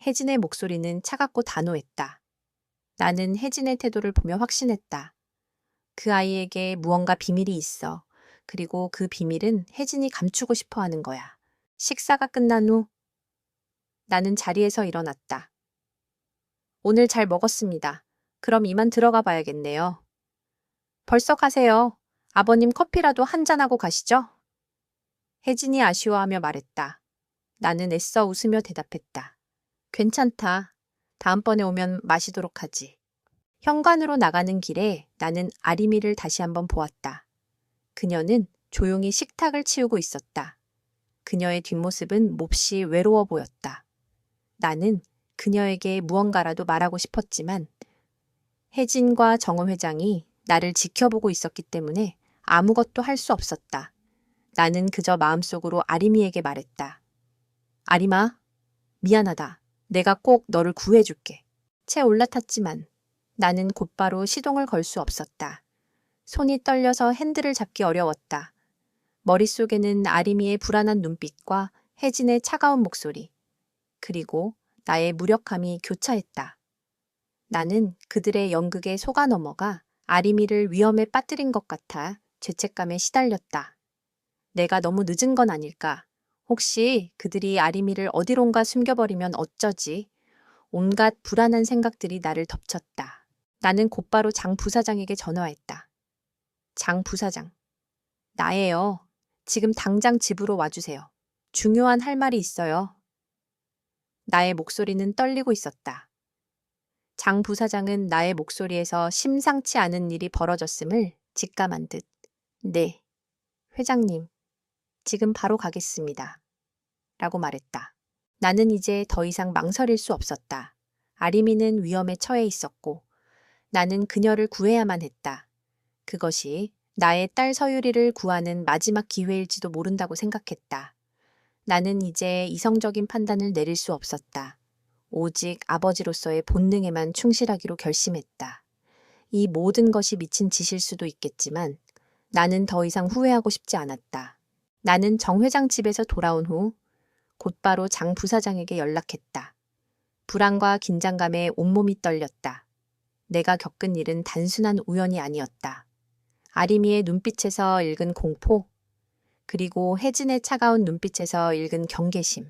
혜진의 목소리는 차갑고 단호했다. 나는 혜진의 태도를 보며 확신했다. 그 아이에게 무언가 비밀이 있어. 그리고 그 비밀은 혜진이 감추고 싶어 하는 거야. 식사가 끝난 후 나는 자리에서 일어났다. 오늘 잘 먹었습니다. 그럼 이만 들어가 봐야겠네요. 벌써 가세요. 아버님 커피라도 한잔하고 가시죠? 혜진이 아쉬워하며 말했다. 나는 애써 웃으며 대답했다. 괜찮다. 다음번에 오면 마시도록 하지. 현관으로 나가는 길에 나는 아리미를 다시 한번 보았다. 그녀는 조용히 식탁을 치우고 있었다. 그녀의 뒷모습은 몹시 외로워 보였다. 나는 그녀에게 무언가라도 말하고 싶었지만 혜진과 정호 회장이 나를 지켜보고 있었기 때문에 아무것도 할 수 없었다. 나는 그저 마음속으로 아리미에게 말했다. 아리마, 미안하다. 내가 꼭 너를 구해줄게. 채 올라탔지만 나는 곧바로 시동을 걸 수 없었다. 손이 떨려서 핸들을 잡기 어려웠다. 머릿속에는 아리미의 불안한 눈빛과 혜진의 차가운 목소리, 그리고 나의 무력함이 교차했다. 나는 그들의 연극에 속아 넘어가 아리미를 위험에 빠뜨린 것 같아 죄책감에 시달렸다. 내가 너무 늦은 건 아닐까? 혹시 그들이 아리미를 어디론가 숨겨버리면 어쩌지? 온갖 불안한 생각들이 나를 덮쳤다. 나는 곧바로 장 부사장에게 전화했다. 장 부사장, 나예요. 지금 당장 집으로 와주세요. 중요한 할 말이 있어요. 나의 목소리는 떨리고 있었다. 장 부사장은 나의 목소리에서 심상치 않은 일이 벌어졌음을 직감한 듯, 네, 회장님, 지금 바로 가겠습니다. 라고 말했다. 나는 이제 더 이상 망설일 수 없었다. 아리미는 위험에 처해 있었고 나는 그녀를 구해야만 했다. 그것이 나의 딸 서유리를 구하는 마지막 기회일지도 모른다고 생각했다. 나는 이제 이성적인 판단을 내릴 수 없었다. 오직 아버지로서의 본능에만 충실하기로 결심했다. 이 모든 것이 미친 짓일 수도 있겠지만 나는 더 이상 후회하고 싶지 않았다. 나는 정 회장 집에서 돌아온 후 곧바로 장 부사장에게 연락했다. 불안과 긴장감에 온몸이 떨렸다. 내가 겪은 일은 단순한 우연이 아니었다. 아리미의 눈빛에서 읽은 공포, 그리고 혜진의 차가운 눈빛에서 읽은 경계심,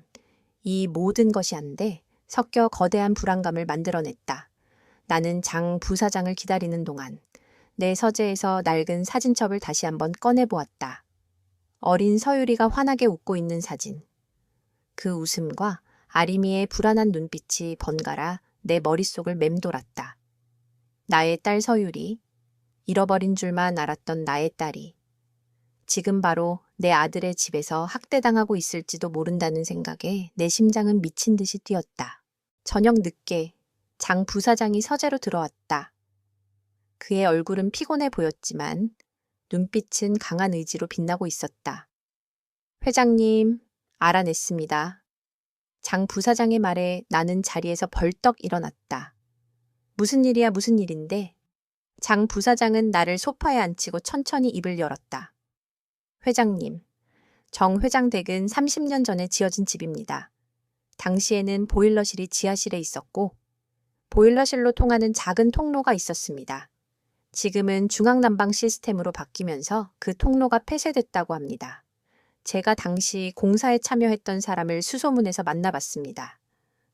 이 모든 것이 한데 섞여 거대한 불안감을 만들어냈다. 나는 장 부사장을 기다리는 동안 내 서재에서 낡은 사진첩을 다시 한번 꺼내보았다. 어린 서유리가 환하게 웃고 있는 사진. 그 웃음과 아리미의 불안한 눈빛이 번갈아 내 머릿속을 맴돌았다. 나의 딸 서유리, 잃어버린 줄만 알았던 나의 딸이 지금 바로 내 아들의 집에서 학대당하고 있을지도 모른다는 생각에 내 심장은 미친 듯이 뛰었다. 저녁 늦게 장 부사장이 서재로 들어왔다. 그의 얼굴은 피곤해 보였지만 눈빛은 강한 의지로 빛나고 있었다. 회장님, 알아냈습니다. 장 부사장의 말에 나는 자리에서 벌떡 일어났다. 무슨 일이야, 무슨 일인데? 장 부사장은 나를 소파에 앉히고 천천히 입을 열었다. 회장님, 정 회장 댁은 30년 전에 지어진 집입니다. 당시에는 보일러실이 지하실에 있었고 보일러실로 통하는 작은 통로가 있었습니다. 지금은 중앙난방 시스템으로 바뀌면서 그 통로가 폐쇄됐다고 합니다. 제가 당시 공사에 참여했던 사람을 수소문해서 만나봤습니다.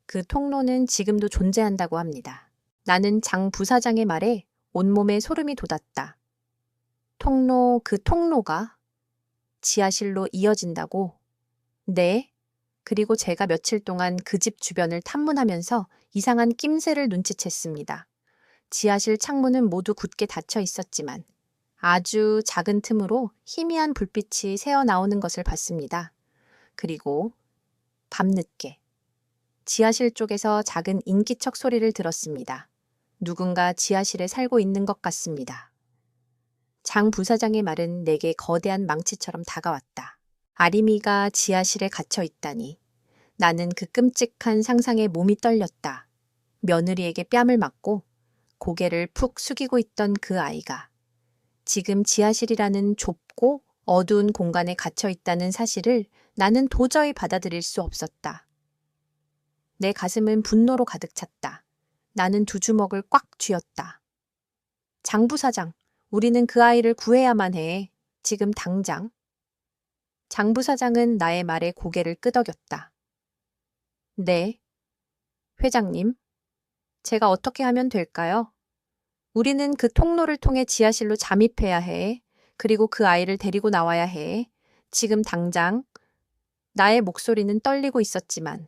그 통로는 지금도 존재한다고 합니다. 나는 장 부사장의 말에 온몸에 소름이 돋았다. 그 통로가 지하실로 이어진다고? 네. 그리고 제가 며칠 동안 그 집 주변을 탐문하면서 이상한 낌새를 눈치챘습니다. 지하실 창문은 모두 굳게 닫혀 있었지만 아주 작은 틈으로 희미한 불빛이 새어나오는 것을 봤습니다. 그리고 밤늦게 지하실 쪽에서 작은 인기척 소리를 들었습니다. 누군가 지하실에 살고 있는 것 같습니다. 장 부사장의 말은 내게 거대한 망치처럼 다가왔다. 아리미가 지하실에 갇혀 있다니. 나는 그 끔찍한 상상에 몸이 떨렸다. 며느리에게 뺨을 맞고 고개를 푹 숙이고 있던 그 아이가 지금 지하실이라는 좁고 어두운 공간에 갇혀 있다는 사실을 나는 도저히 받아들일 수 없었다. 내 가슴은 분노로 가득 찼다. 나는 두 주먹을 꽉 쥐었다. 장 부사장, 우리는 그 아이를 구해야만 해. 지금 당장. 장 부사장은 나의 말에 고개를 끄덕였다. 네, 회장님. 제가 어떻게 하면 될까요? 우리는 그 통로를 통해 지하실로 잠입해야 해. 그리고 그 아이를 데리고 나와야 해. 지금 당장. 나의 목소리는 떨리고 있었지만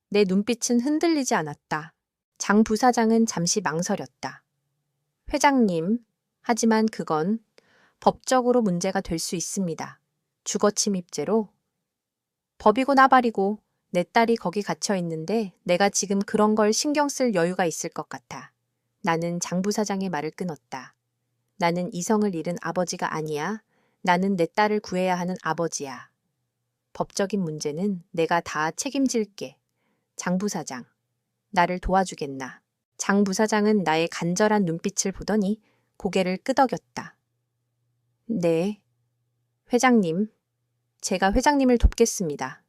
내 눈빛은 흔들리지 않았다. 장 부사장은 잠시 망설였다. 회장님, 하지만 그건 법적으로 문제가 될 수 있습니다. 주거침입죄로. 법이고 나발이고 내 딸이 거기 갇혀 있는데 내가 지금 그런 걸 신경 쓸 여유가 있을 것 같아. 나는 장 부사장의 말을 끊었다. 나는 이성을 잃은 아버지가 아니야. 나는 내 딸을 구해야 하는 아버지야. 법적인 문제는 내가 다 책임질게. 장 부사장, 나를 도와주겠나. 장 부사장은 나의 간절한 눈빛을 보더니 고개를 끄덕였다. 네, 회장님. 제가 회장님을 돕겠습니다.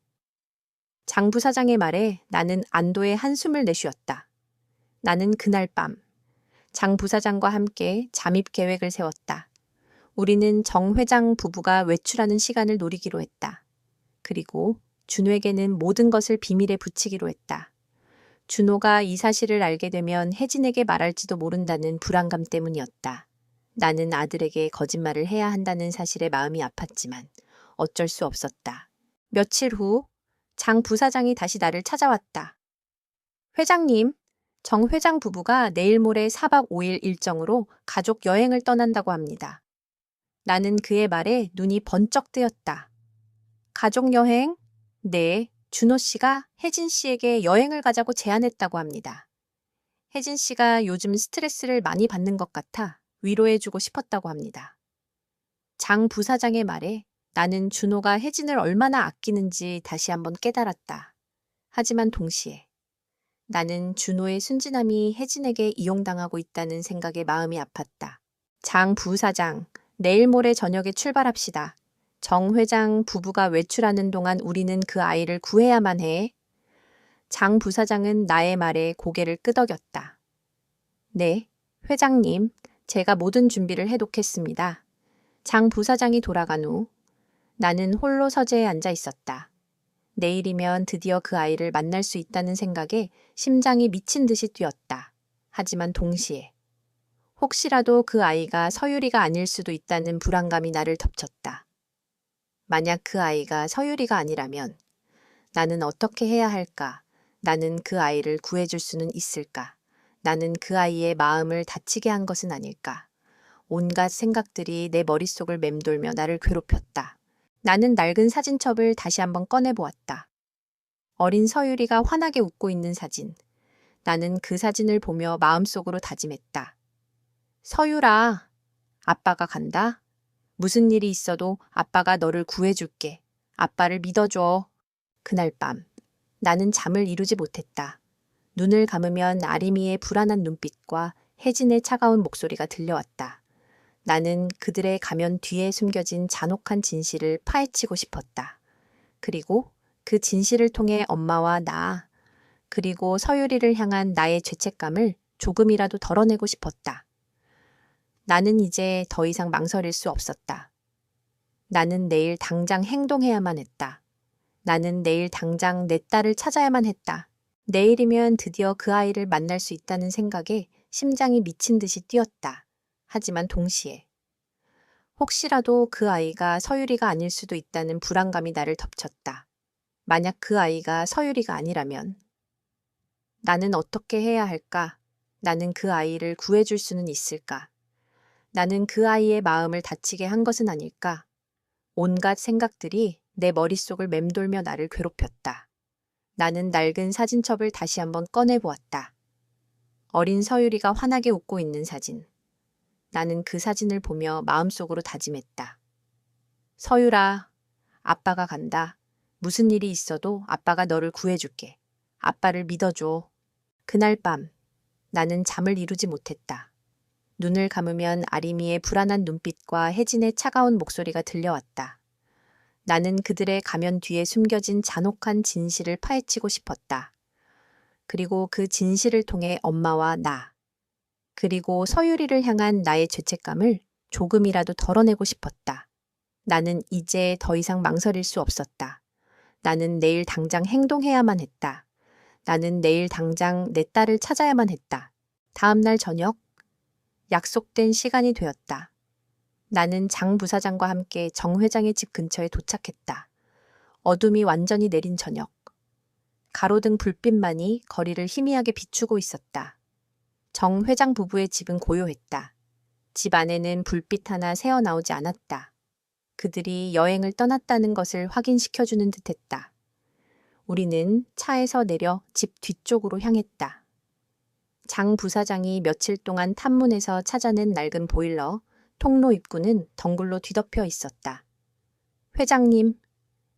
장 부사장의 말에 나는 안도의 한숨을 내쉬었다. 나는 그날 밤 장 부사장과 함께 잠입 계획을 세웠다. 우리는 정 회장 부부가 외출하는 시간을 노리기로 했다. 그리고 준호에게는 모든 것을 비밀에 붙이기로 했다. 준호가 이 사실을 알게 되면 혜진에게 말할지도 모른다는 불안감 때문이었다. 나는 아들에게 거짓말을 해야 한다는 사실에 마음이 아팠지만 어쩔 수 없었다. 며칠 후 장 부사장이 다시 나를 찾아왔다. 회장님, 정 회장 부부가 내일 모레 4박 5일 일정으로 가족 여행을 떠난다고 합니다. 나는 그의 말에 눈이 번쩍 뜨였다. 가족 여행? 네, 준호 씨가 혜진 씨에게 여행을 가자고 제안했다고 합니다. 혜진 씨가 요즘 스트레스를 많이 받는 것 같아 위로해주고 싶었다고 합니다. 장 부사장의 말에 나는 준호가 혜진을 얼마나 아끼는지 다시 한번 깨달았다. 하지만 동시에 나는 준호의 순진함이 혜진에게 이용당하고 있다는 생각에 마음이 아팠다. 장 부사장, 내일 모레 저녁에 출발합시다. 정 회장 부부가 외출하는 동안 우리는 그 아이를 구해야만 해. 장 부사장은 나의 말에 고개를 끄덕였다. 네, 회장님, 제가 모든 준비를 해놓겠습니다. 장 부사장이 돌아간 후 나는 홀로 서재에 앉아 있었다. 내일이면 드디어 그 아이를 만날 수 있다는 생각에 심장이 미친 듯이 뛰었다. 하지만 동시에 혹시라도 그 아이가 서유리가 아닐 수도 있다는 불안감이 나를 덮쳤다. 만약 그 아이가 서유리가 아니라면 나는 어떻게 해야 할까? 나는 그 아이를 구해줄 수는 있을까? 나는 그 아이의 마음을 다치게 한 것은 아닐까? 온갖 생각들이 내 머릿속을 맴돌며 나를 괴롭혔다. 나는 낡은 사진첩을 다시 한번 꺼내보았다. 어린 서유리가 환하게 웃고 있는 사진. 나는 그 사진을 보며 마음속으로 다짐했다. 서유라, 아빠가 간다. 무슨 일이 있어도 아빠가 너를 구해줄게. 아빠를 믿어줘. 그날 밤, 나는 잠을 이루지 못했다. 눈을 감으면 아림이의 불안한 눈빛과 혜진의 차가운 목소리가 들려왔다. 나는 그들의 가면 뒤에 숨겨진 잔혹한 진실을 파헤치고 싶었다. 그리고 그 진실을 통해 엄마와 나, 그리고 서유리를 향한 나의 죄책감을 조금이라도 덜어내고 싶었다. 나는 이제 더 이상 망설일 수 없었다. 나는 내일 당장 행동해야만 했다. 나는 내일 당장 내 딸을 찾아야만 했다. 내일이면 드디어 그 아이를 만날 수 있다는 생각에 심장이 미친 듯이 뛰었다. 하지만 동시에 혹시라도 그 아이가 서유리가 아닐 수도 있다는 불안감이 나를 덮쳤다. 만약 그 아이가 서유리가 아니라면 나는 어떻게 해야 할까? 나는 그 아이를 구해줄 수는 있을까? 나는 그 아이의 마음을 다치게 한 것은 아닐까? 온갖 생각들이 내 머릿속을 맴돌며 나를 괴롭혔다. 나는 낡은 사진첩을 다시 한번 꺼내보았다. 어린 서유리가 환하게 웃고 있는 사진. 나는 그 사진을 보며 마음속으로 다짐했다. 서유라, 아빠가 간다. 무슨 일이 있어도 아빠가 너를 구해줄게. 아빠를 믿어줘. 그날 밤, 나는 잠을 이루지 못했다. 눈을 감으면 아림이의 불안한 눈빛과 혜진의 차가운 목소리가 들려왔다. 나는 그들의 가면 뒤에 숨겨진 잔혹한 진실을 파헤치고 싶었다. 그리고 그 진실을 통해 엄마와 나, 그리고 서유리를 향한 나의 죄책감을 조금이라도 덜어내고 싶었다. 나는 이제 더 이상 망설일 수 없었다. 나는 내일 당장 행동해야만 했다. 나는 내일 당장 내 딸을 찾아야만 했다. 다음 날 저녁, 약속된 시간이 되었다. 나는 장 부사장과 함께 정 회장의 집 근처에 도착했다. 어둠이 완전히 내린 저녁. 가로등 불빛만이 거리를 희미하게 비추고 있었다. 정 회장 부부의 집은 고요했다. 집 안에는 불빛 하나 새어나오지 않았다. 그들이 여행을 떠났다는 것을 확인시켜주는 듯했다. 우리는 차에서 내려 집 뒤쪽으로 향했다. 장 부사장이 며칠 동안 탐문해서 찾아낸 낡은 보일러, 통로 입구는 덩굴로 뒤덮여 있었다. 회장님,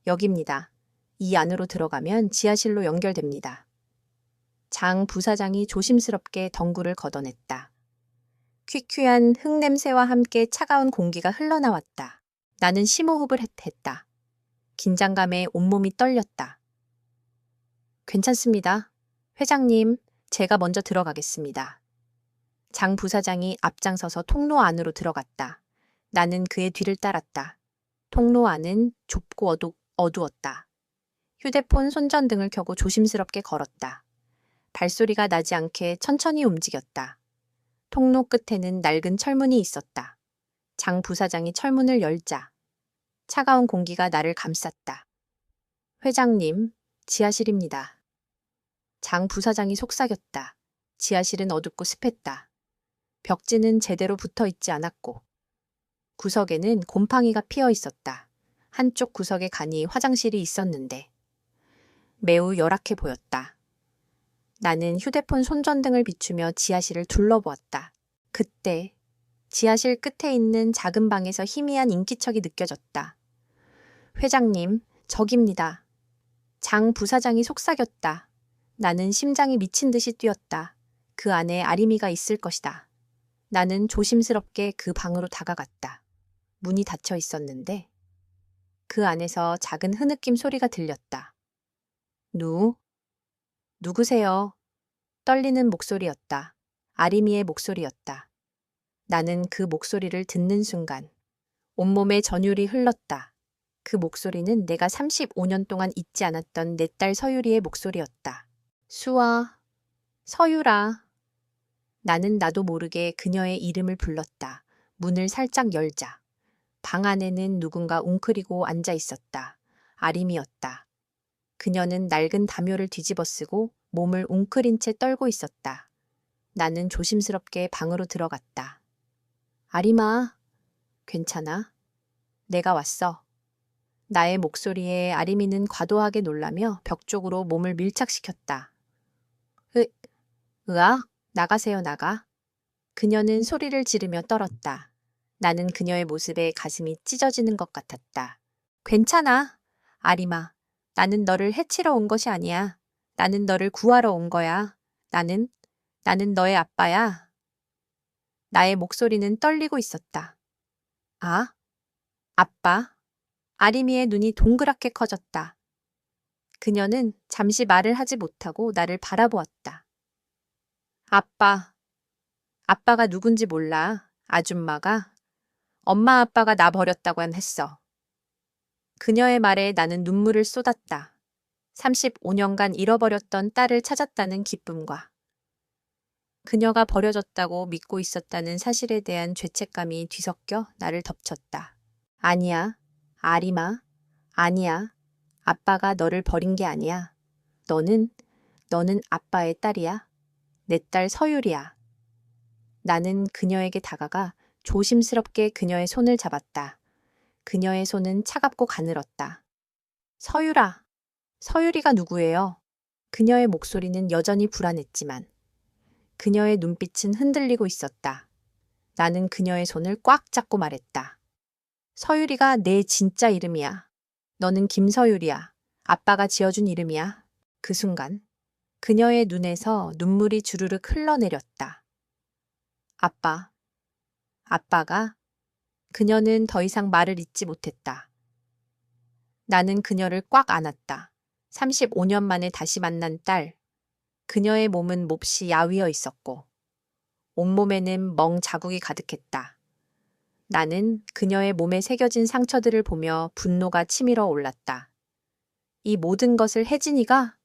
여기입니다. 이 안으로 들어가면 지하실로 연결됩니다. 장 부사장이 조심스럽게 덩굴을 걷어냈다. 퀴퀴한 흙냄새와 함께 차가운 공기가 흘러나왔다. 나는 심호흡을 했다. 긴장감에 온몸이 떨렸다. 괜찮습니다. 회장님, 제가 먼저 들어가겠습니다. 장 부사장이 앞장서서 통로 안으로 들어갔다. 나는 그의 뒤를 따랐다. 통로 안은 좁고 어두웠다. 휴대폰 손전등을 켜고 조심스럽게 걸었다. 발소리가 나지 않게 천천히 움직였다. 통로 끝에는 낡은 철문이 있었다. 장 부사장이 철문을 열자 차가운 공기가 나를 감쌌다. 회장님, 지하실입니다. 장 부사장이 속삭였다. 지하실은 어둡고 습했다. 벽지는 제대로 붙어 있지 않았고 구석에는 곰팡이가 피어 있었다. 한쪽 구석에 가니 화장실이 있었는데 매우 열악해 보였다. 나는 휴대폰 손전등을 비추며 지하실을 둘러보았다. 그때 지하실 끝에 있는 작은 방에서 희미한 인기척이 느껴졌다. 회장님, 저깁니다. 장 부사장이 속삭였다. 나는 심장이 미친 듯이 뛰었다. 그 안에 아리미가 있을 것이다. 나는 조심스럽게 그 방으로 다가갔다. 문이 닫혀 있었는데 그 안에서 작은 흐느낌 소리가 들렸다. 누구세요? 떨리는 목소리였다. 아리미의 목소리였다. 나는 그 목소리를 듣는 순간 온몸에 전율이 흘렀다. 그 목소리는 내가 35년 동안 잊지 않았던 내 딸 서유리의 목소리였다. 수아, 서유라. 나는 나도 모르게 그녀의 이름을 불렀다. 문을 살짝 열자. 방 안에는 누군가 웅크리고 앉아 있었다. 아림이었다. 그녀는 낡은 담요를 뒤집어 쓰고 몸을 웅크린 채 떨고 있었다. 나는 조심스럽게 방으로 들어갔다. 아림아, 괜찮아? 내가 왔어. 나의 목소리에 아림이는 과도하게 놀라며 벽 쪽으로 몸을 밀착시켰다. 으악, 나가세요, 나가. 그녀는 소리를 지르며 떨었다. 나는 그녀의 모습에 가슴이 찢어지는 것 같았다. 괜찮아, 아림아. 나는 너를 해치러 온 것이 아니야. 나는 너를 구하러 온 거야. 나는 너의 아빠야. 나의 목소리는 떨리고 있었다. 아? 아빠? 아리미의 눈이 동그랗게 커졌다. 그녀는 잠시 말을 하지 못하고 나를 바라보았다. 아빠가 누군지 몰라. 아줌마가. 엄마 아빠가 나 버렸다고 했어. 그녀의 말에 나는 눈물을 쏟았다. 35년간 잃어버렸던 딸을 찾았다는 기쁨과 그녀가 버려졌다고 믿고 있었다는 사실에 대한 죄책감이 뒤섞여 나를 덮쳤다. 아니야, 아리마. 아니야. 아빠가 너를 버린 게 아니야. 너는 아빠의 딸이야. 내 딸 서유리야. 나는 그녀에게 다가가 조심스럽게 그녀의 손을 잡았다. 그녀의 손은 차갑고 가늘었다. 서유라. 서유리가 누구예요? 그녀의 목소리는 여전히 불안했지만 그녀의 눈빛은 흔들리고 있었다. 나는 그녀의 손을 꽉 잡고 말했다. 서유리가 내 진짜 이름이야. 너는 김서유리야. 아빠가 지어준 이름이야. 그 순간 그녀의 눈에서 눈물이 주르륵 흘러내렸다. 아빠가? 그녀는 더 이상 말을 잇지 못했다. 나는 그녀를 꽉 안았다. 35년 만에 다시 만난 딸. 그녀의 몸은 몹시 야위어 있었고 온몸에는 멍 자국이 가득했다. 나는 그녀의 몸에 새겨진 상처들을 보며 분노가 치밀어 올랐다. 이 모든 것을 혜진이가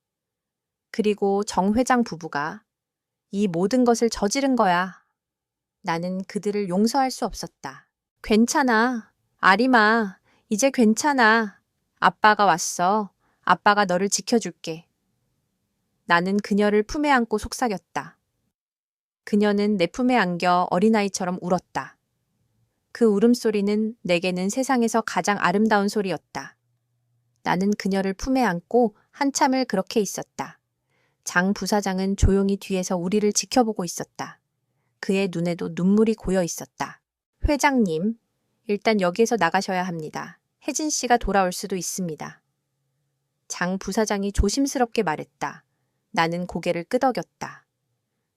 그리고 정 회장 부부가 이 모든 것을 저지른 거야. 나는 그들을 용서할 수 없었다. 괜찮아. 아리마. 이제 괜찮아. 아빠가 왔어. 아빠가 너를 지켜줄게. 나는 그녀를 품에 안고 속삭였다. 그녀는 내 품에 안겨 어린아이처럼 울었다. 그 울음소리는 내게는 세상에서 가장 아름다운 소리였다. 나는 그녀를 품에 안고 한참을 그렇게 있었다. 장 부사장은 조용히 뒤에서 우리를 지켜보고 있었다. 그의 눈에도 눈물이 고여 있었다. 회장님, 일단 여기에서 나가셔야 합니다. 혜진 씨가 돌아올 수도 있습니다. 장 부사장이 조심스럽게 말했다. 나는 고개를 끄덕였다.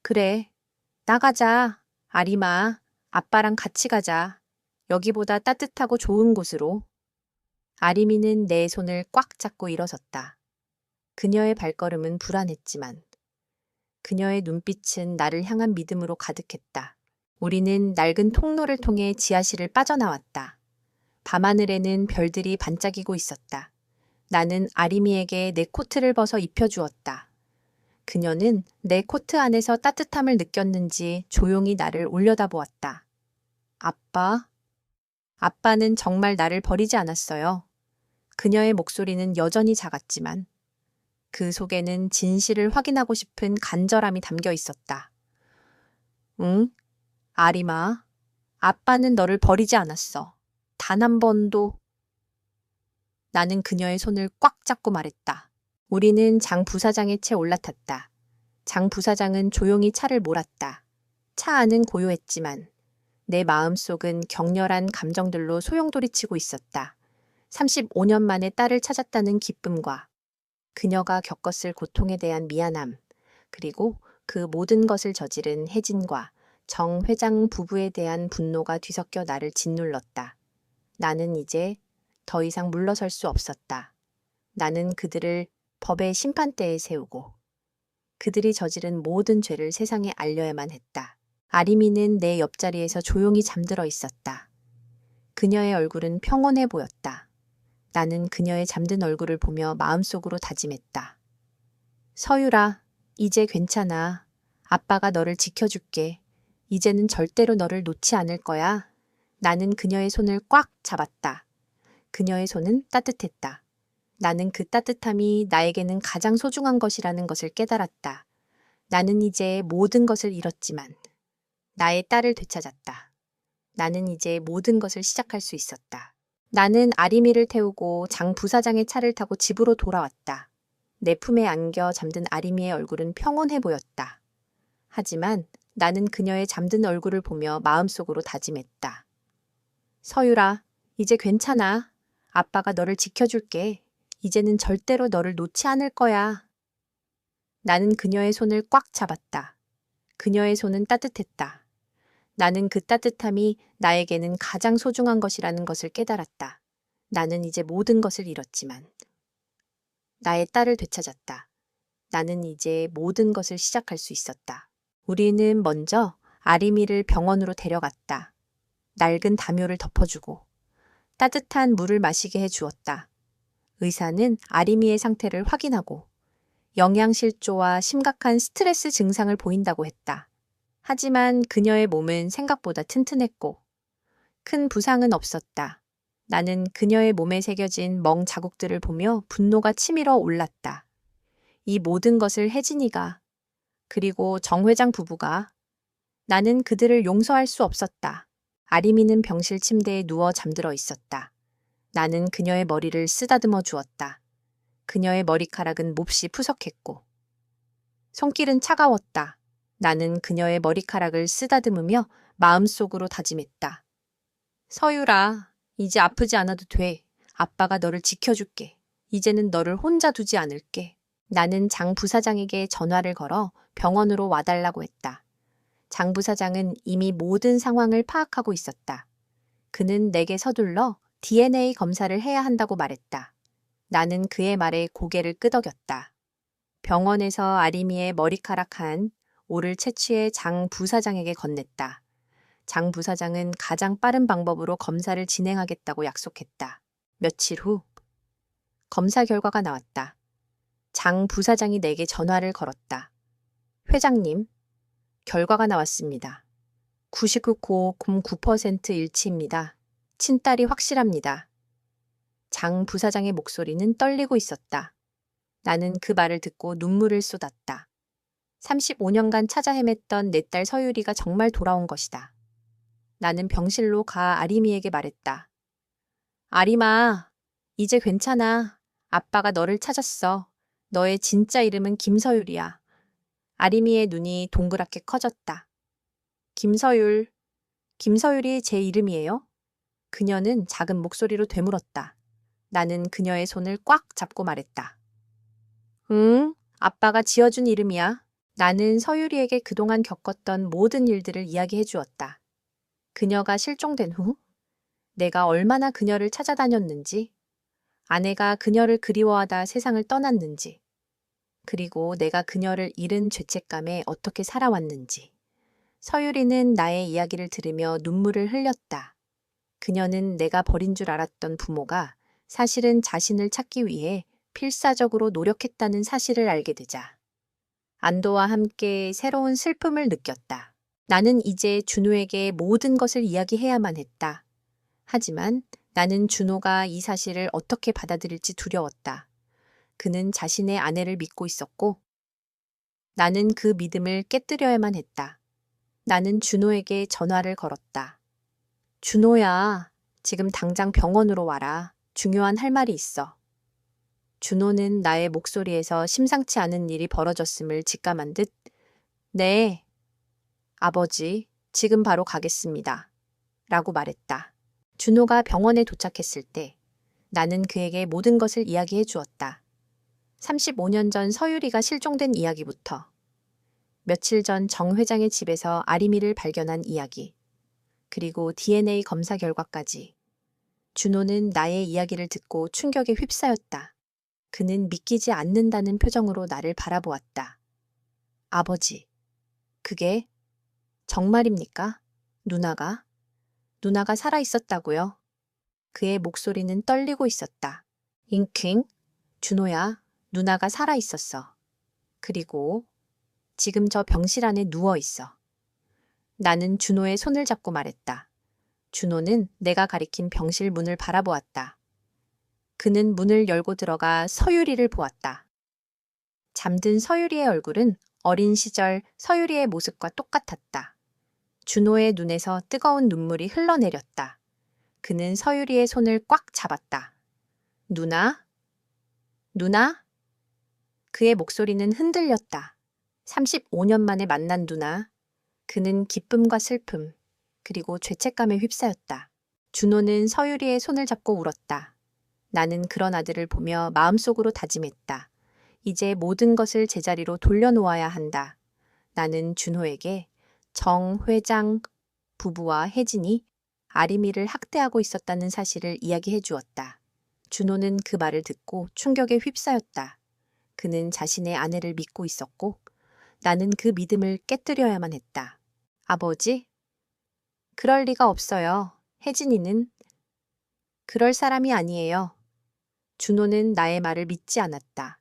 그래, 나가자. 아리마, 아빠랑 같이 가자. 여기보다 따뜻하고 좋은 곳으로. 아리미는 내 손을 꽉 잡고 일어섰다. 그녀의 발걸음은 불안했지만 그녀의 눈빛은 나를 향한 믿음으로 가득했다. 우리는 낡은 통로를 통해 지하실을 빠져나왔다. 밤하늘에는 별들이 반짝이고 있었다. 나는 아림이에게 내 코트를 벗어 입혀주었다. 그녀는 내 코트 안에서 따뜻함을 느꼈는지 조용히 나를 올려다보았다. 아빠? 아빠는 정말 나를 버리지 않았어요. 그녀의 목소리는 여전히 작았지만 그 속에는 진실을 확인하고 싶은 간절함이 담겨 있었다. 응? 아리마, 아빠는 너를 버리지 않았어. 단 한 번도. 나는 그녀의 손을 꽉 잡고 말했다. 우리는 장 부사장의 채 올라탔다. 장 부사장은 조용히 차를 몰았다. 차 안은 고요했지만 내 마음속은 격렬한 감정들로 소용돌이치고 있었다. 35년 만에 딸을 찾았다는 기쁨과 그녀가 겪었을 고통에 대한 미안함, 그리고 그 모든 것을 저지른 혜진과 정 회장 부부에 대한 분노가 뒤섞여 나를 짓눌렀다. 나는 이제 더 이상 물러설 수 없었다. 나는 그들을 법의 심판대에 세우고 그들이 저지른 모든 죄를 세상에 알려야만 했다. 아리미는 내 옆자리에서 조용히 잠들어 있었다. 그녀의 얼굴은 평온해 보였다. 나는 그녀의 잠든 얼굴을 보며 마음속으로 다짐했다. 서유라, 이제 괜찮아. 아빠가 너를 지켜줄게. 이제는 절대로 너를 놓지 않을 거야. 나는 그녀의 손을 꽉 잡았다. 그녀의 손은 따뜻했다. 나는 그 따뜻함이 나에게는 가장 소중한 것이라는 것을 깨달았다. 나는 이제 모든 것을 잃었지만 나의 딸을 되찾았다. 나는 이제 모든 것을 시작할 수 있었다. 나는 아리미를 태우고 장 부사장의 차를 타고 집으로 돌아왔다. 내 품에 안겨 잠든 아리미의 얼굴은 평온해 보였다. 하지만 나는 그녀의 잠든 얼굴을 보며 마음속으로 다짐했다. 서유라, 이제 괜찮아. 아빠가 너를 지켜줄게. 이제는 절대로 너를 놓지 않을 거야. 나는 그녀의 손을 꽉 잡았다. 그녀의 손은 따뜻했다. 나는 그 따뜻함이 나에게는 가장 소중한 것이라는 것을 깨달았다. 나는 이제 모든 것을 잃었지만 나의 딸을 되찾았다. 나는 이제 모든 것을 시작할 수 있었다. 우리는 먼저 아리미를 병원으로 데려갔다. 낡은 담요를 덮어주고 따뜻한 물을 마시게 해주었다. 의사는 아리미의 상태를 확인하고 영양실조와 심각한 스트레스 증상을 보인다고 했다. 하지만 그녀의 몸은 생각보다 튼튼했고 큰 부상은 없었다. 나는 그녀의 몸에 새겨진 멍 자국들을 보며 분노가 치밀어 올랐다. 이 모든 것을 혜진이가 그리고 정 회장 부부가 나는 그들을 용서할 수 없었다. 아리미는 병실 침대에 누워 잠들어 있었다. 나는 그녀의 머리를 쓰다듬어 주었다. 그녀의 머리카락은 몹시 푸석했고 손길은 차가웠다. 나는 그녀의 머리카락을 쓰다듬으며 마음속으로 다짐했다. 서유라, 이제 아프지 않아도 돼. 아빠가 너를 지켜줄게. 이제는 너를 혼자 두지 않을게. 나는 장 부사장에게 전화를 걸어 병원으로 와달라고 했다. 장 부사장은 이미 모든 상황을 파악하고 있었다. 그는 내게 서둘러 DNA 검사를 해야 한다고 말했다. 나는 그의 말에 고개를 끄덕였다. 병원에서 아리미의 머리카락 한 올을 채취해 장 부사장에게 건넸다. 장 부사장은 가장 빠른 방법으로 검사를 진행하겠다고 약속했다. 며칠 후 검사 결과가 나왔다. 장 부사장이 내게 전화를 걸었다. 회장님, 결과가 나왔습니다. 99.9% 일치입니다. 친딸이 확실합니다. 장 부사장의 목소리는 떨리고 있었다. 나는 그 말을 듣고 눈물을 쏟았다. 35년간 찾아 헤맸던 내 딸 서유리가 정말 돌아온 것이다. 나는 병실로 가 아리미에게 말했다. 아리마, 이제 괜찮아. 아빠가 너를 찾았어. 너의 진짜 이름은 김서율이야. 아리미의 눈이 동그랗게 커졌다. 김서율, 김서율이 제 이름이에요? 그녀는 작은 목소리로 되물었다. 나는 그녀의 손을 꽉 잡고 말했다. 응, 아빠가 지어준 이름이야. 나는 서유리에게 그동안 겪었던 모든 일들을 이야기해 주었다. 그녀가 실종된 후 내가 얼마나 그녀를 찾아다녔는지, 아내가 그녀를 그리워하다 세상을 떠났는지, 그리고 내가 그녀를 잃은 죄책감에 어떻게 살아왔는지. 서유리는 나의 이야기를 들으며 눈물을 흘렸다. 그녀는 내가 버린 줄 알았던 부모가 사실은 자신을 찾기 위해 필사적으로 노력했다는 사실을 알게 되자 안도와 함께 새로운 슬픔을 느꼈다. 나는 이제 준호에게 모든 것을 이야기해야만 했다. 하지만 나는 준호가 이 사실을 어떻게 받아들일지 두려웠다. 그는 자신의 아내를 믿고 있었고 나는 그 믿음을 깨뜨려야만 했다. 나는 준호에게 전화를 걸었다. 준호야, 지금 당장 병원으로 와라. 중요한 할 말이 있어. 준호는 나의 목소리에서 심상치 않은 일이 벌어졌음을 직감한 듯, 네, 아버지, 지금 바로 가겠습니다. 라고 말했다. 준호가 병원에 도착했을 때 나는 그에게 모든 것을 이야기해 주었다. 35년 전 서유리가 실종된 이야기부터 며칠 전 정 회장의 집에서 아리미를 발견한 이야기, 그리고 DNA 검사 결과까지. 준호는 나의 이야기를 듣고 충격에 휩싸였다. 그는 믿기지 않는다는 표정으로 나를 바라보았다. 아버지, 그게 정말입니까? 누나가 살아 있었다고요? 그의 목소리는 떨리고 있었다. 잉킹, 준호야, 누나가 살아 있었어. 그리고 지금 저 병실 안에 누워 있어. 나는 준호의 손을 잡고 말했다. 준호는 내가 가리킨 병실 문을 바라보았다. 그는 문을 열고 들어가 서유리를 보았다. 잠든 서유리의 얼굴은 어린 시절 서유리의 모습과 똑같았다. 준호의 눈에서 뜨거운 눈물이 흘러내렸다. 그는 서유리의 손을 꽉 잡았다. 누나? 그의 목소리는 흔들렸다. 35년 만에 만난 누나. 그는 기쁨과 슬픔, 그리고 죄책감에 휩싸였다. 준호는 서유리의 손을 잡고 울었다. 나는 그런 아들을 보며 마음속으로 다짐했다. 이제 모든 것을 제자리로 돌려놓아야 한다. 나는 준호에게 정 회장 부부와 혜진이 아리미를 학대하고 있었다는 사실을 이야기해 주었다. 준호는 그 말을 듣고 충격에 휩싸였다. 그는 자신의 아내를 믿고 있었고 나는 그 믿음을 깨뜨려야만 했다. 아버지? 그럴 리가 없어요. 혜진이는 그럴 사람이 아니에요. 준호는 나의 말을 믿지 않았다.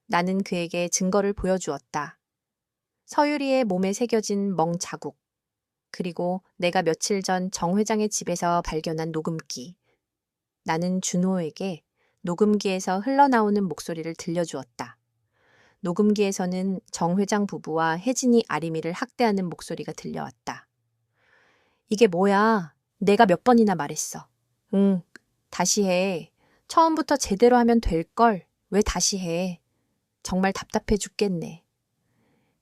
나는 그에게 증거를 보여주었다. 서유리의 몸에 새겨진 멍 자국, 그리고 내가 며칠 전 정 회장의 집에서 발견한 녹음기. 나는 준호에게 녹음기에서 흘러나오는 목소리를 들려주었다. 녹음기에서는 정 회장 부부와 혜진이 아리미를 학대하는 목소리가 들려왔다. 이게 뭐야? 내가 몇 번이나 말했어. 응, 다시 해. 처음부터 제대로 하면 될걸. 왜 다시 해? 정말 답답해 죽겠네.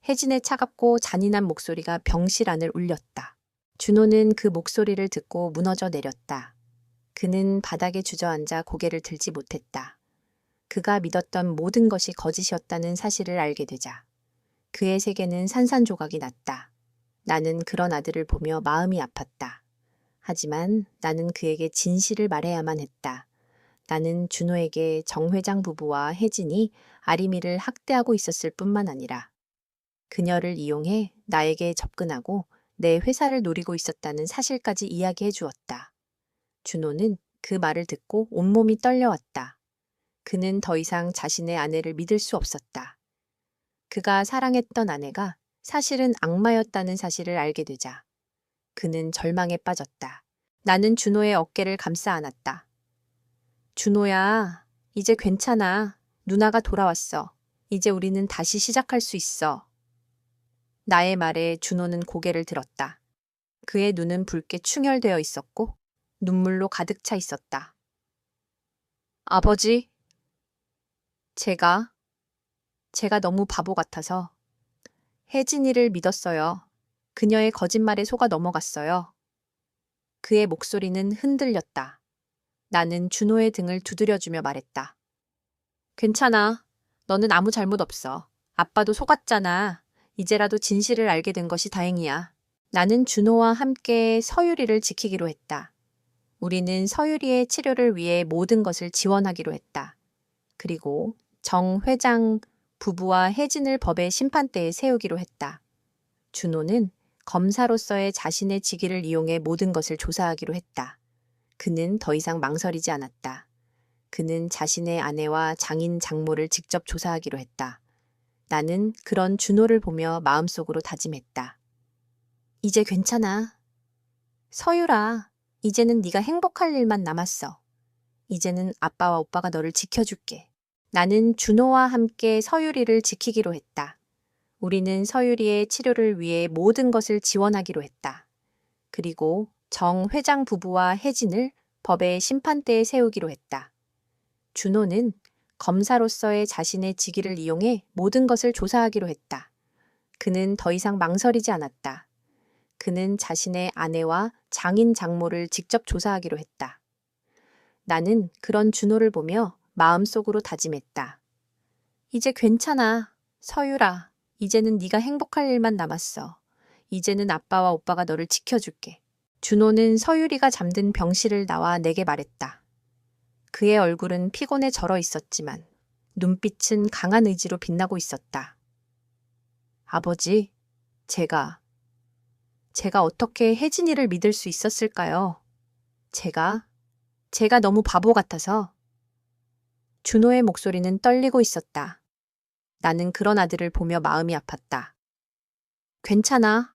혜진의 차갑고 잔인한 목소리가 병실 안을 울렸다. 준호는 그 목소리를 듣고 무너져 내렸다. 그는 바닥에 주저앉아 고개를 들지 못했다. 그가 믿었던 모든 것이 거짓이었다는 사실을 알게 되자 그의 세계는 산산조각이 났다. 나는 그런 아들을 보며 마음이 아팠다. 하지만 나는 그에게 진실을 말해야만 했다. 나는 준호에게 정 회장 부부와 혜진이 아리미를 학대하고 있었을 뿐만 아니라 그녀를 이용해 나에게 접근하고 내 회사를 노리고 있었다는 사실까지 이야기해 주었다. 준호는 그 말을 듣고 온몸이 떨려왔다. 그는 더 이상 자신의 아내를 믿을 수 없었다. 그가 사랑했던 아내가 사실은 악마였다는 사실을 알게 되자 그는 절망에 빠졌다. 나는 준호의 어깨를 감싸 안았다. 준호야, 이제 괜찮아. 누나가 돌아왔어. 이제 우리는 다시 시작할 수 있어. 나의 말에 준호는 고개를 들었다. 그의 눈은 붉게 충혈되어 있었고 눈물로 가득 차 있었다. 아버지, 제가 너무 바보 같아서 혜진이를 믿었어요. 그녀의 거짓말에 속아 넘어갔어요. 그의 목소리는 흔들렸다. 나는 준호의 등을 두드려주며 말했다. 괜찮아. 너는 아무 잘못 없어. 아빠도 속았잖아. 이제라도 진실을 알게 된 것이 다행이야. 나는 준호와 함께 서유리를 지키기로 했다. 우리는 서유리의 치료를 위해 모든 것을 지원하기로 했다. 그리고 정 회장 부부와 혜진을 법의 심판대에 세우기로 했다. 준호는 검사로서의 자신의 직위를 이용해 모든 것을 조사하기로 했다. 그는 더 이상 망설이지 않았다. 그는 자신의 아내와 장인 장모를 직접 조사하기로 했다. 나는 그런 준호를 보며 마음속으로 다짐했다. 이제 괜찮아. 서유라, 이제는 네가 행복할 일만 남았어. 이제는 아빠와 오빠가 너를 지켜줄게. 나는 준호와 함께 서유리를 지키기로 했다. 우리는 서유리의 치료를 위해 모든 것을 지원하기로 했다. 그리고 정 회장 부부와 혜진을 법의 심판대에 세우기로 했다. 준호는 검사로서의 자신의 직위를 이용해 모든 것을 조사하기로 했다. 그는 더 이상 망설이지 않았다. 그는 자신의 아내와 장인 장모를 직접 조사하기로 했다. 나는 그런 준호를 보며 마음속으로 다짐했다. 이제 괜찮아. 서유라. 이제는 네가 행복할 일만 남았어. 이제는 아빠와 오빠가 너를 지켜줄게. 준호는 서유리가 잠든 병실을 나와 내게 말했다. 그의 얼굴은 피곤에 절어 있었지만 눈빛은 강한 의지로 빛나고 있었다. 아버지, 제가 어떻게 혜진이를 믿을 수 있었을까요? 제가 너무 바보 같아서. 준호의 목소리는 떨리고 있었다. 나는 그런 아들을 보며 마음이 아팠다. 괜찮아.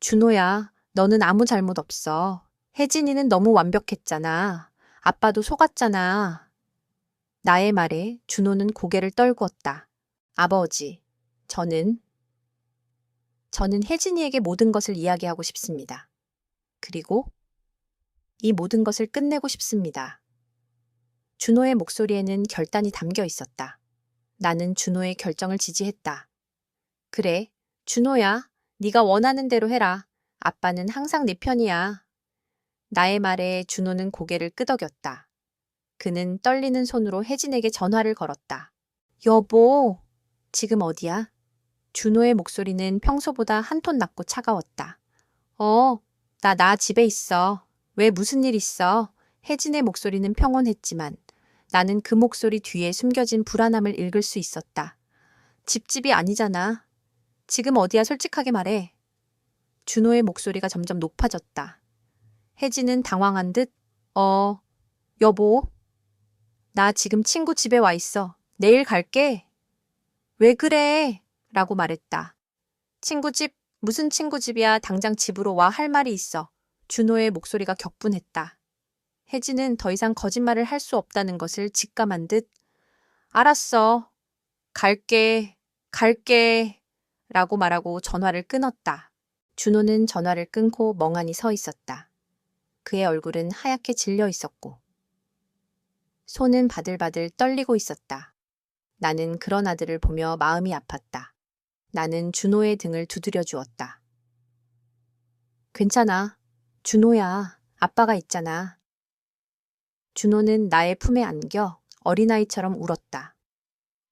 준호야, 너는 아무 잘못 없어. 혜진이는 너무 완벽했잖아. 아빠도 속았잖아. 나의 말에 준호는 고개를 떨구었다. 아버지, 저는 혜진이에게 모든 것을 이야기하고 싶습니다. 그리고 이 모든 것을 끝내고 싶습니다. 준호의 목소리에는 결단이 담겨 있었다. 나는 준호의 결정을 지지했다. 그래, 준호야, 네가 원하는 대로 해라. 아빠는 항상 네 편이야. 나의 말에 준호는 고개를 끄덕였다. 그는 떨리는 손으로 혜진에게 전화를 걸었다. 여보, 지금 어디야? 준호의 목소리는 평소보다 한 톤 낮고 차가웠다. 나 집에 있어. 왜 무슨 일 있어? 혜진의 목소리는 평온했지만 나는 그 목소리 뒤에 숨겨진 불안함을 읽을 수 있었다. 집집이 아니잖아. 지금 어디야 솔직하게 말해. 준호의 목소리가 점점 높아졌다. 혜진은 당황한 듯, 여보, 나 지금 친구 집에 와 있어. 내일 갈게. 왜 그래? 라고 말했다. 친구 집? 무슨 친구 집이야? 당장 집으로 와 할 말이 있어. 준호의 목소리가 격분했다. 혜진은 더 이상 거짓말을 할 수 없다는 것을 직감한 듯, 알았어. 갈게. 라고 말하고 전화를 끊었다. 준호는 전화를 끊고 멍하니 서 있었다. 그의 얼굴은 하얗게 질려 있었고 손은 바들바들 떨리고 있었다. 나는 그런 아들을 보며 마음이 아팠다. 나는 준호의 등을 두드려 주었다. 괜찮아. 준호야, 아빠가 있잖아. 준호는 나의 품에 안겨 어린아이처럼 울었다.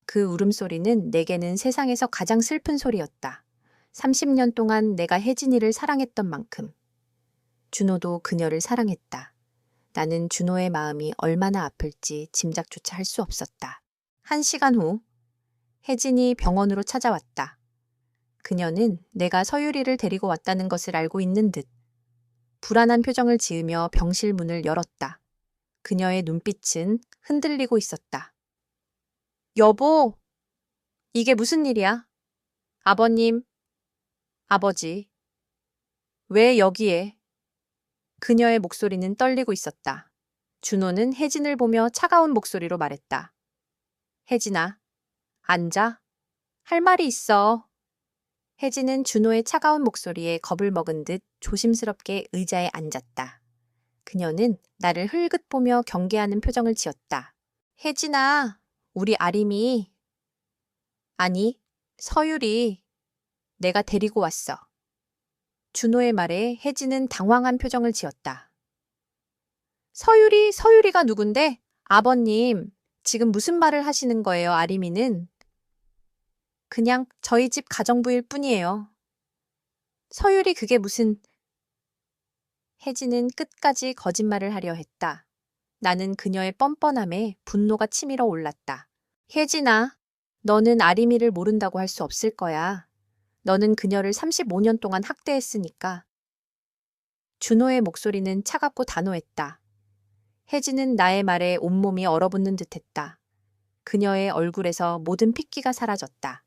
그 울음소리는 내게는 세상에서 가장 슬픈 소리였다. 30년 동안 내가 혜진이를 사랑했던 만큼 준호도 그녀를 사랑했다. 나는 준호의 마음이 얼마나 아플지 짐작조차 할 수 없었다. 1시간 후 혜진이 병원으로 찾아왔다. 그녀는 내가 서유리를 데리고 왔다는 것을 알고 있는 듯 불안한 표정을 지으며 병실 문을 열었다. 그녀의 눈빛은 흔들리고 있었다. 여보, 이게 무슨 일이야? 아버님, 아버지, 왜 여기에? 그녀의 목소리는 떨리고 있었다. 준호는 혜진을 보며 차가운 목소리로 말했다. 혜진아, 앉아. 할 말이 있어. 혜진은 준호의 차가운 목소리에 겁을 먹은 듯 조심스럽게 의자에 앉았다. 그녀는 나를 흘긋 보며 경계하는 표정을 지었다. 혜진아, 우리 아림이. 아니, 서율이. 내가 데리고 왔어. 준호의 말에 혜진은 당황한 표정을 지었다. 서율이가 누군데? 아버님, 지금 무슨 말을 하시는 거예요, 아림이는? 그냥 저희 집 가정부일 뿐이에요. 서율이 그게 무슨... 혜진은 끝까지 거짓말을 하려 했다. 나는 그녀의 뻔뻔함에 분노가 치밀어 올랐다. 혜진아, 너는 아림이를 모른다고 할 수 없을 거야. 너는 그녀를 35년 동안 학대했으니까. 준호의 목소리는 차갑고 단호했다. 혜진은 나의 말에 온몸이 얼어붙는 듯했다. 그녀의 얼굴에서 모든 핏기가 사라졌다.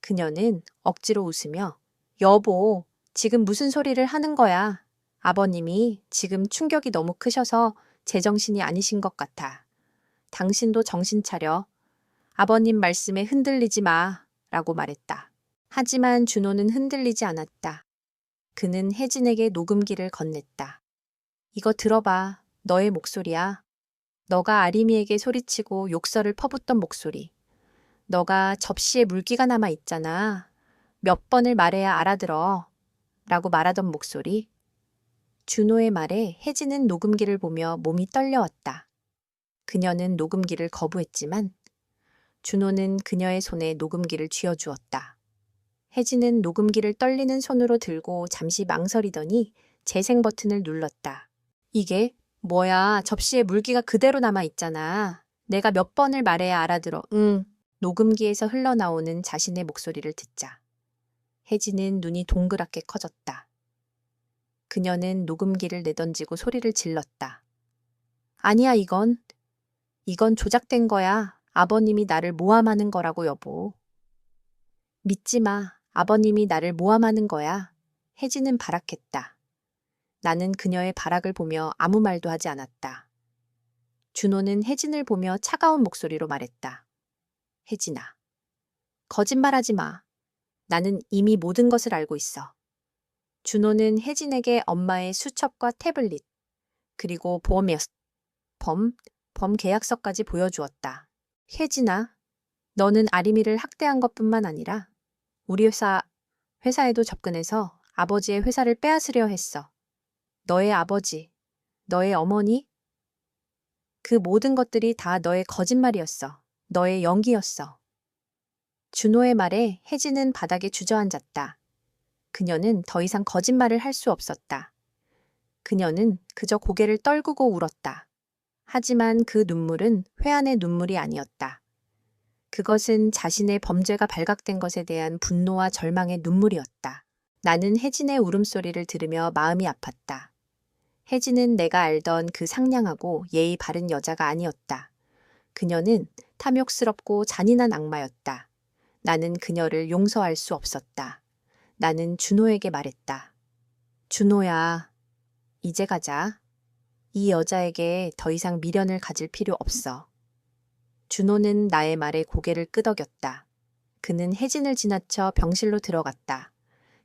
그녀는 억지로 웃으며 여보, 지금 무슨 소리를 하는 거야? 아버님이 지금 충격이 너무 크셔서 제정신이 아니신 것 같아. 당신도 정신 차려. 아버님 말씀에 흔들리지 마. 라고 말했다. 하지만 준호는 흔들리지 않았다. 그는 혜진에게 녹음기를 건넸다. 이거 들어봐. 너의 목소리야. 너가 아림이에게 소리치고 욕설을 퍼붓던 목소리. 너가 접시에 물기가 남아 있잖아. 몇 번을 말해야 알아들어. 라고 말하던 목소리. 준호의 말에 혜진은 녹음기를 보며 몸이 떨려왔다. 그녀는 녹음기를 거부했지만 준호는 그녀의 손에 녹음기를 쥐어주었다. 혜진은 녹음기를 떨리는 손으로 들고 잠시 망설이더니 재생 버튼을 눌렀다. 이게 뭐야? 접시에 물기가 그대로 남아 있잖아. 내가 몇 번을 말해야 알아들어. 응. 녹음기에서 흘러나오는 자신의 목소리를 듣자. 혜진은 눈이 동그랗게 커졌다. 그녀는 녹음기를 내던지고 소리를 질렀다. 아니야, 이건 조작된 거야. 아버님이 나를 모함하는 거라고, 여보. 믿지 마. 아버님이 나를 모함하는 거야. 혜진은 발악했다. 나는 그녀의 발악을 보며 아무 말도 하지 않았다. 준호는 혜진을 보며 차가운 목소리로 말했다. 혜진아, 거짓말하지 마. 나는 이미 모든 것을 알고 있어. 준호는 혜진에게 엄마의 수첩과 태블릿, 그리고 범 계약서까지 보여주었다. 혜진아, 너는 아림이를 학대한 것뿐만 아니라 우리 회사에도 접근해서 아버지의 회사를 빼앗으려 했어. 너의 아버지, 너의 어머니, 그 모든 것들이 다 너의 거짓말이었어. 너의 연기였어. 준호의 말에 혜진은 바닥에 주저앉았다. 그녀는 더 이상 거짓말을 할 수 없었다. 그녀는 그저 고개를 떨구고 울었다. 하지만 그 눈물은 회한의 눈물이 아니었다. 그것은 자신의 범죄가 발각된 것에 대한 분노와 절망의 눈물이었다. 나는 혜진의 울음소리를 들으며 마음이 아팠다. 혜진은 내가 알던 그 상냥하고 예의 바른 여자가 아니었다. 그녀는 탐욕스럽고 잔인한 악마였다. 나는 그녀를 용서할 수 없었다. 나는 준호에게 말했다. 준호야, 이제 가자. 이 여자에게 더 이상 미련을 가질 필요 없어. 준호는 나의 말에 고개를 끄덕였다. 그는 혜진을 지나쳐 병실로 들어갔다.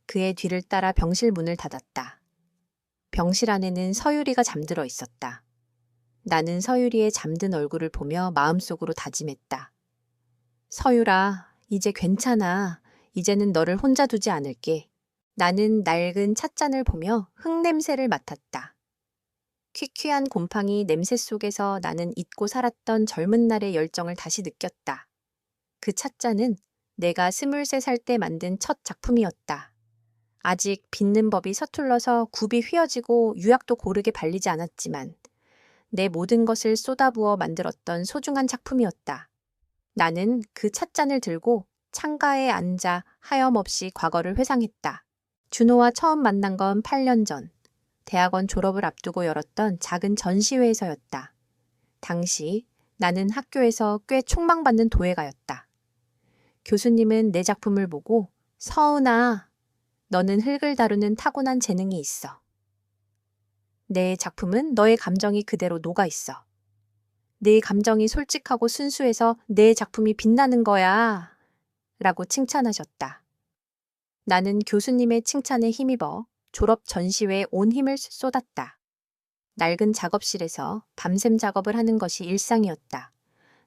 그의 뒤를 따라 병실 문을 닫았다. 병실 안에는 서유리가 잠들어 있었다. 나는 서유리의 잠든 얼굴을 보며 마음속으로 다짐했다. 서유라, 이제 괜찮아. 이제는 너를 혼자 두지 않을게. 나는 낡은 찻잔을 보며 흙냄새를 맡았다. 퀴퀴한 곰팡이 냄새 속에서 나는 잊고 살았던 젊은 날의 열정을 다시 느꼈다. 그 찻잔은 내가 23살 때 만든 첫 작품이었다. 아직 빚는 법이 서툴러서 굽이 휘어지고 유약도 고르게 발리지 않았지만 내 모든 것을 쏟아부어 만들었던 소중한 작품이었다. 나는 그 찻잔을 들고 창가에 앉아 하염없이 과거를 회상했다. 준호와 처음 만난 건 8년 전. 대학원 졸업을 앞두고 열었던 작은 전시회에서였다. 당시 나는 학교에서 꽤 촉망받는 도예가였다. 교수님은 내 작품을 보고 서은아, 너는 흙을 다루는 타고난 재능이 있어. 내 작품은 너의 감정이 그대로 녹아있어. 네 감정이 솔직하고 순수해서 내 작품이 빛나는 거야. 라고 칭찬하셨다. 나는 교수님의 칭찬에 힘입어 졸업 전시회에 온 힘을 쏟았다. 낡은 작업실에서 밤샘 작업을 하는 것이 일상이었다.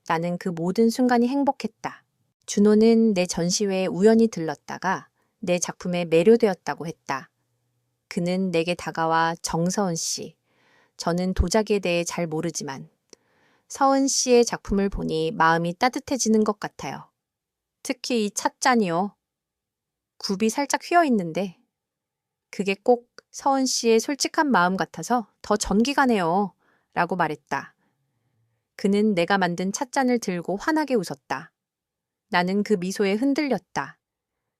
나는 그 모든 순간이 행복했다. 준호는 내 전시회에 우연히 들렀다가 내 작품에 매료되었다고 했다. 그는 내게 다가와 정서은 씨, 저는 도자기에 대해 잘 모르지만 서은 씨의 작품을 보니 마음이 따뜻해지는 것 같아요. 특히 이 찻잔이요. 굽이 살짝 휘어 있는데 그게 꼭 서은 씨의 솔직한 마음 같아서 더 전기가네요. 라고 말했다. 그는 내가 만든 찻잔을 들고 환하게 웃었다. 나는 그 미소에 흔들렸다.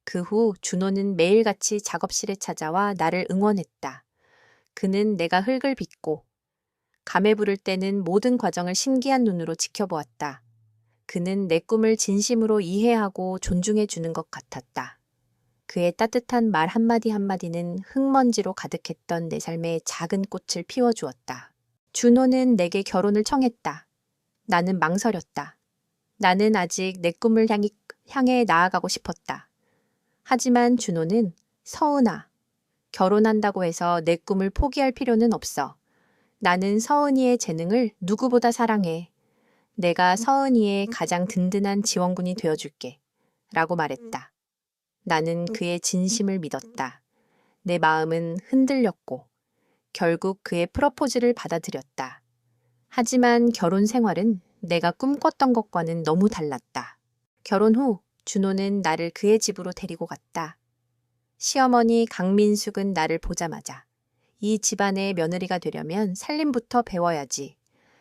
그 후 준호는 매일같이 작업실에 찾아와 나를 응원했다. 그는 내가 흙을 빚고 감에 부를 때는 모든 과정을 신기한 눈으로 지켜보았다. 그는 내 꿈을 진심으로 이해하고 존중해 주는 것 같았다. 그의 따뜻한 말 한마디 한마디는 흙먼지로 가득했던 내 삶에 작은 꽃을 피워주었다. 준호는 내게 결혼을 청했다. 나는 망설였다. 나는 아직 내 꿈을 향해 나아가고 싶었다. 하지만 준호는 서은아, 결혼한다고 해서 내 꿈을 포기할 필요는 없어. 나는 서은이의 재능을 누구보다 사랑해. 내가 서은이의 가장 든든한 지원군이 되어줄게. 라고 말했다. 나는 그의 진심을 믿었다. 내 마음은 흔들렸고 결국 그의 프러포즈를 받아들였다. 하지만 결혼 생활은 내가 꿈꿨던 것과는 너무 달랐다. 결혼 후 준호는 나를 그의 집으로 데리고 갔다. 시어머니 강민숙은 나를 보자마자 이 집안의 며느리가 되려면 살림부터 배워야지.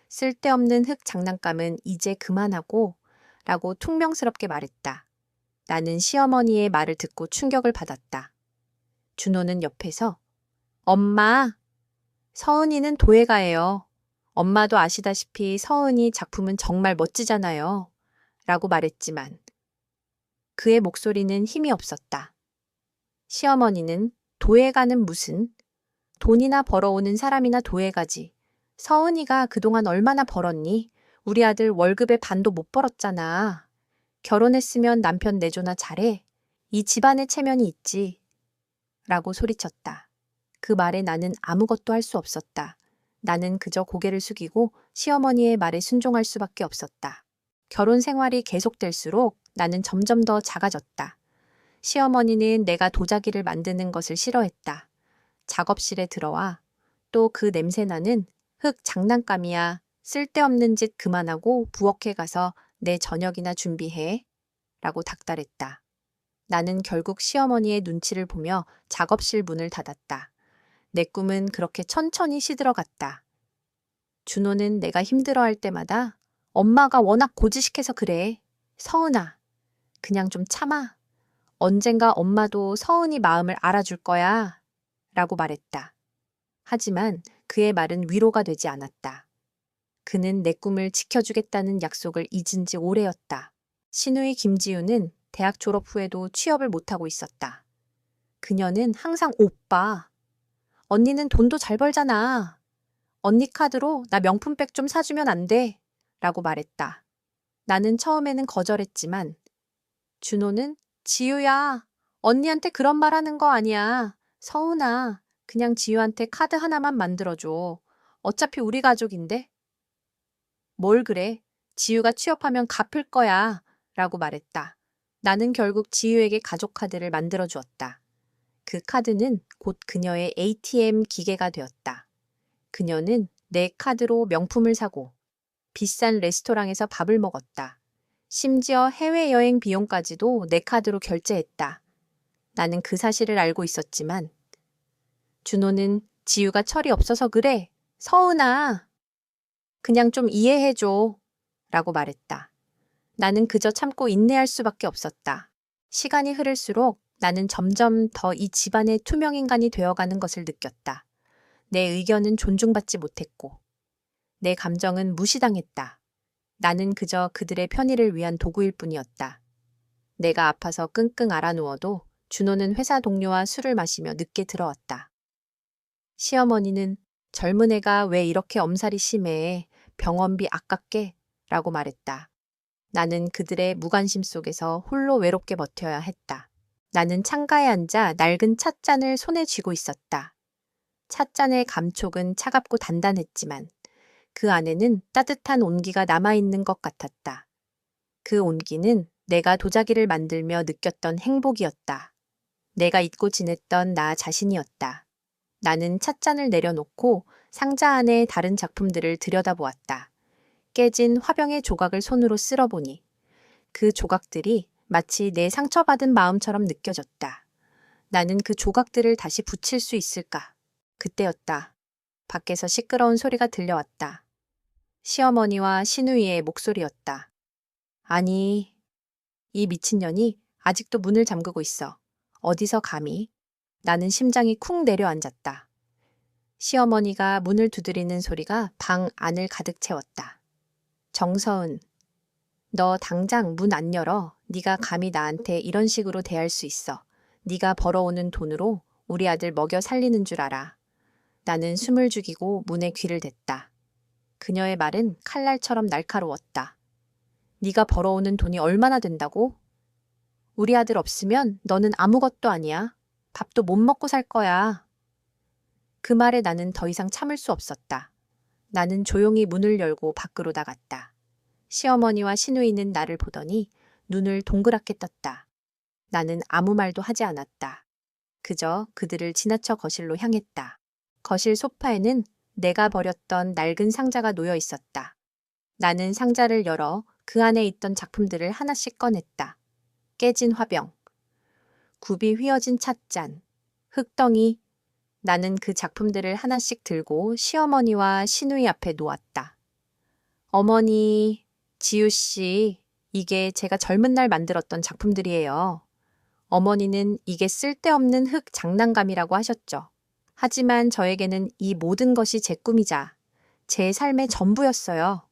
쓸데없는 흙 장난감은 이제 그만하고 라고 퉁명스럽게 말했다. 나는 시어머니의 말을 듣고 충격을 받았다. 준호는 옆에서 엄마, 서은이는 도예가예요. 엄마도 아시다시피 서은이 작품은 정말 멋지잖아요. 라고 말했지만 그의 목소리는 힘이 없었다. 시어머니는 도예가는 무슨? 돈이나 벌어오는 사람이나 도예가지. 서은이가 그동안 얼마나 벌었니? 우리 아들 월급의 반도 못 벌었잖아. 결혼했으면 남편 내조나 잘해. 이 집안의 체면이 있지. 라고 소리쳤다. 그 말에 나는 아무것도 할 수 없었다. 나는 그저 고개를 숙이고 시어머니의 말에 순종할 수밖에 없었다. 결혼 생활이 계속될수록 나는 점점 더 작아졌다. 시어머니는 내가 도자기를 만드는 것을 싫어했다. 작업실에 들어와 또 그 냄새나는 흙 장난감이야. 쓸데없는 짓 그만하고 부엌에 가서 내 저녁이나 준비해. 라고 닥달했다. 나는 결국 시어머니의 눈치를 보며 작업실 문을 닫았다. 내 꿈은 그렇게 천천히 시들어갔다. 준호는 내가 힘들어할 때마다 엄마가 워낙 고지식해서 그래. 서은아, 그냥 좀 참아. 언젠가 엄마도 서은이 마음을 알아줄 거야. 라고 말했다. 하지만 그의 말은 위로가 되지 않았다. 그는 내 꿈을 지켜주겠다는 약속을 잊은 지 오래였다. 시누이 김지우는 대학 졸업 후에도 취업을 못하고 있었다. 그녀는 항상 오빠, 언니는 돈도 잘 벌잖아. 언니 카드로 나 명품백 좀 사주면 안 돼? 라고 말했다. 나는 처음에는 거절했지만 준호는 지우야, 언니한테 그런 말 하는 거 아니야. 서은아, 그냥 지우한테 카드 하나만 만들어줘. 어차피 우리 가족인데. 뭘 그래? 지우가 취업하면 갚을 거야. 라고 말했다. 나는 결국 지우에게 가족 카드를 만들어 주었다. 그 카드는 곧 그녀의 ATM 기계가 되었다. 그녀는 내 카드로 명품을 사고 비싼 레스토랑에서 밥을 먹었다. 심지어 해외여행 비용까지도 내 카드로 결제했다. 나는 그 사실을 알고 있었지만 준호는 지우가 철이 없어서 그래. 서은아, 그냥 좀 이해해줘. 라고 말했다. 나는 그저 참고 인내할 수밖에 없었다. 시간이 흐를수록 나는 점점 더 이 집안의 투명인간이 되어가는 것을 느꼈다. 내 의견은 존중받지 못했고 내 감정은 무시당했다. 나는 그저 그들의 편의를 위한 도구일 뿐이었다. 내가 아파서 끙끙 앓아 누워도 준호는 회사 동료와 술을 마시며 늦게 들어왔다. 시어머니는 젊은 애가 왜 이렇게 엄살이 심해? 병원비 아깝게? 라고 말했다. 나는 그들의 무관심 속에서 홀로 외롭게 버텨야 했다. 나는 창가에 앉아 낡은 찻잔을 손에 쥐고 있었다. 찻잔의 감촉은 차갑고 단단했지만 그 안에는 따뜻한 온기가 남아있는 것 같았다. 그 온기는 내가 도자기를 만들며 느꼈던 행복이었다. 내가 잊고 지냈던 나 자신이었다. 나는 찻잔을 내려놓고 상자 안에 다른 작품들을 들여다보았다. 깨진 화병의 조각을 손으로 쓸어보니 그 조각들이 마치 내 상처받은 마음처럼 느껴졌다. 나는 그 조각들을 다시 붙일 수 있을까? 그때였다. 밖에서 시끄러운 소리가 들려왔다. 시어머니와 시누이의 목소리였다. 아니, 이 미친년이 아직도 문을 잠그고 있어. 어디서 감히? 나는 심장이 쿵 내려앉았다. 시어머니가 문을 두드리는 소리가 방 안을 가득 채웠다. 정서은, 너 당장 문 안 열어. 네가 감히 나한테 이런 식으로 대할 수 있어. 네가 벌어오는 돈으로 우리 아들 먹여 살리는 줄 알아. 나는 숨을 죽이고 문에 귀를 댔다. 그녀의 말은 칼날처럼 날카로웠다. 네가 벌어오는 돈이 얼마나 된다고? 우리 아들 없으면 너는 아무것도 아니야. 밥도 못 먹고 살 거야. 그 말에 나는 더 이상 참을 수 없었다. 나는 조용히 문을 열고 밖으로 나갔다. 시어머니와 시누이는 나를 보더니 눈을 동그랗게 떴다. 나는 아무 말도 하지 않았다. 그저 그들을 지나쳐 거실로 향했다. 거실 소파에는 내가 버렸던 낡은 상자가 놓여 있었다. 나는 상자를 열어 그 안에 있던 작품들을 하나씩 꺼냈다. 깨진 화병, 굽이 휘어진 찻잔, 흙덩이. 나는 그 작품들을 하나씩 들고 시어머니와 시누이 앞에 놓았다. 어머니, 지우 씨, 이게 제가 젊은 날 만들었던 작품들이에요. 어머니는 이게 쓸데없는 흙 장난감이라고 하셨죠. 하지만 저에게는 이 모든 것이 제 꿈이자 제 삶의 전부였어요.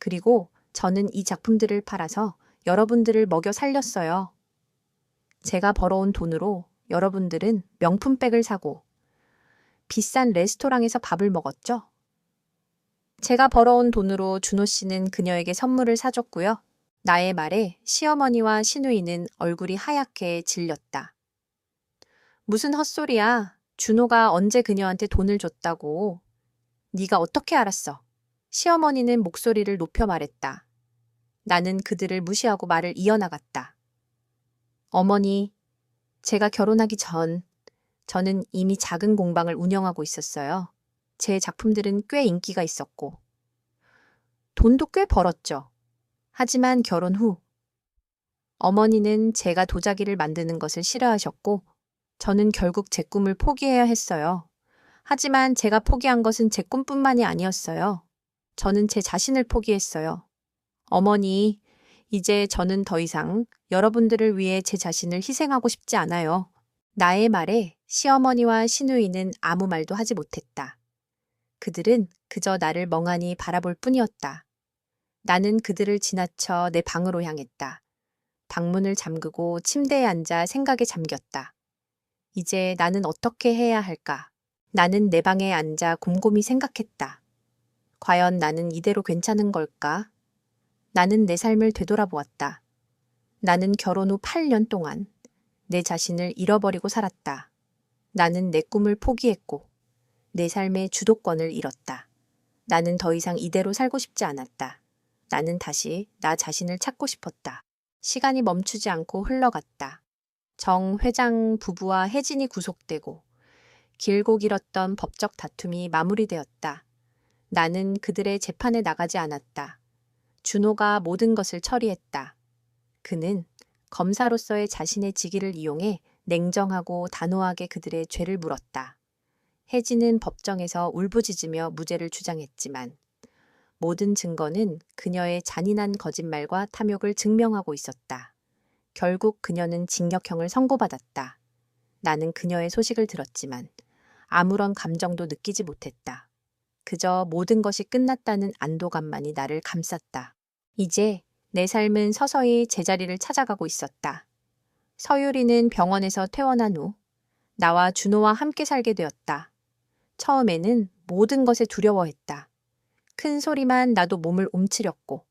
그리고 저는 이 작품들을 팔아서 여러분들을 먹여 살렸어요. 제가 벌어온 돈으로 여러분들은 명품백을 사고 비싼 레스토랑에서 밥을 먹었죠. 제가 벌어온 돈으로 준호 씨는 그녀에게 선물을 사줬고요. 나의 말에 시어머니와 시누이는 얼굴이 하얗게 질렸다. 무슨 헛소리야. 준호가 언제 그녀한테 돈을 줬다고. 네가 어떻게 알았어? 시어머니는 목소리를 높여 말했다. 나는 그들을 무시하고 말을 이어나갔다. 어머니, 제가 결혼하기 전 저는 이미 작은 공방을 운영하고 있었어요. 제 작품들은 꽤 인기가 있었고 돈도 꽤 벌었죠. 하지만 결혼 후 어머니는 제가 도자기를 만드는 것을 싫어하셨고 저는 결국 제 꿈을 포기해야 했어요. 하지만 제가 포기한 것은 제 꿈뿐만이 아니었어요. 저는 제 자신을 포기했어요. 어머니, 이제 저는 더 이상 여러분들을 위해 제 자신을 희생하고 싶지 않아요. 나의 말에 시어머니와 시누이는 아무 말도 하지 못했다. 그들은 그저 나를 멍하니 바라볼 뿐이었다. 나는 그들을 지나쳐 내 방으로 향했다. 방문을 잠그고 침대에 앉아 생각에 잠겼다. 이제 나는 어떻게 해야 할까? 나는 내 방에 앉아 곰곰이 생각했다. 과연 나는 이대로 괜찮은 걸까? 나는 내 삶을 되돌아보았다. 나는 결혼 후 8년 동안 내 자신을 잃어버리고 살았다. 나는 내 꿈을 포기했고 내 삶의 주도권을 잃었다. 나는 더 이상 이대로 살고 싶지 않았다. 나는 다시 나 자신을 찾고 싶었다. 시간이 멈추지 않고 흘러갔다. 정 회장 부부와 혜진이 구속되고 길고 길었던 법적 다툼이 마무리되었다. 나는 그들의 재판에 나가지 않았다. 준호가 모든 것을 처리했다. 그는 검사로서의 자신의 직위를 이용해 냉정하고 단호하게 그들의 죄를 물었다. 혜진은 법정에서 울부짖으며 무죄를 주장했지만 모든 증거는 그녀의 잔인한 거짓말과 탐욕을 증명하고 있었다. 결국 그녀는 징역형을 선고받았다. 나는 그녀의 소식을 들었지만 아무런 감정도 느끼지 못했다. 그저 모든 것이 끝났다는 안도감만이 나를 감쌌다. 이제 내 삶은 서서히 제자리를 찾아가고 있었다. 서유리는 병원에서 퇴원한 후 나와 준호와 함께 살게 되었다. 처음에는 모든 것에 두려워했다. 큰 소리만 나도 몸을 움츠렸고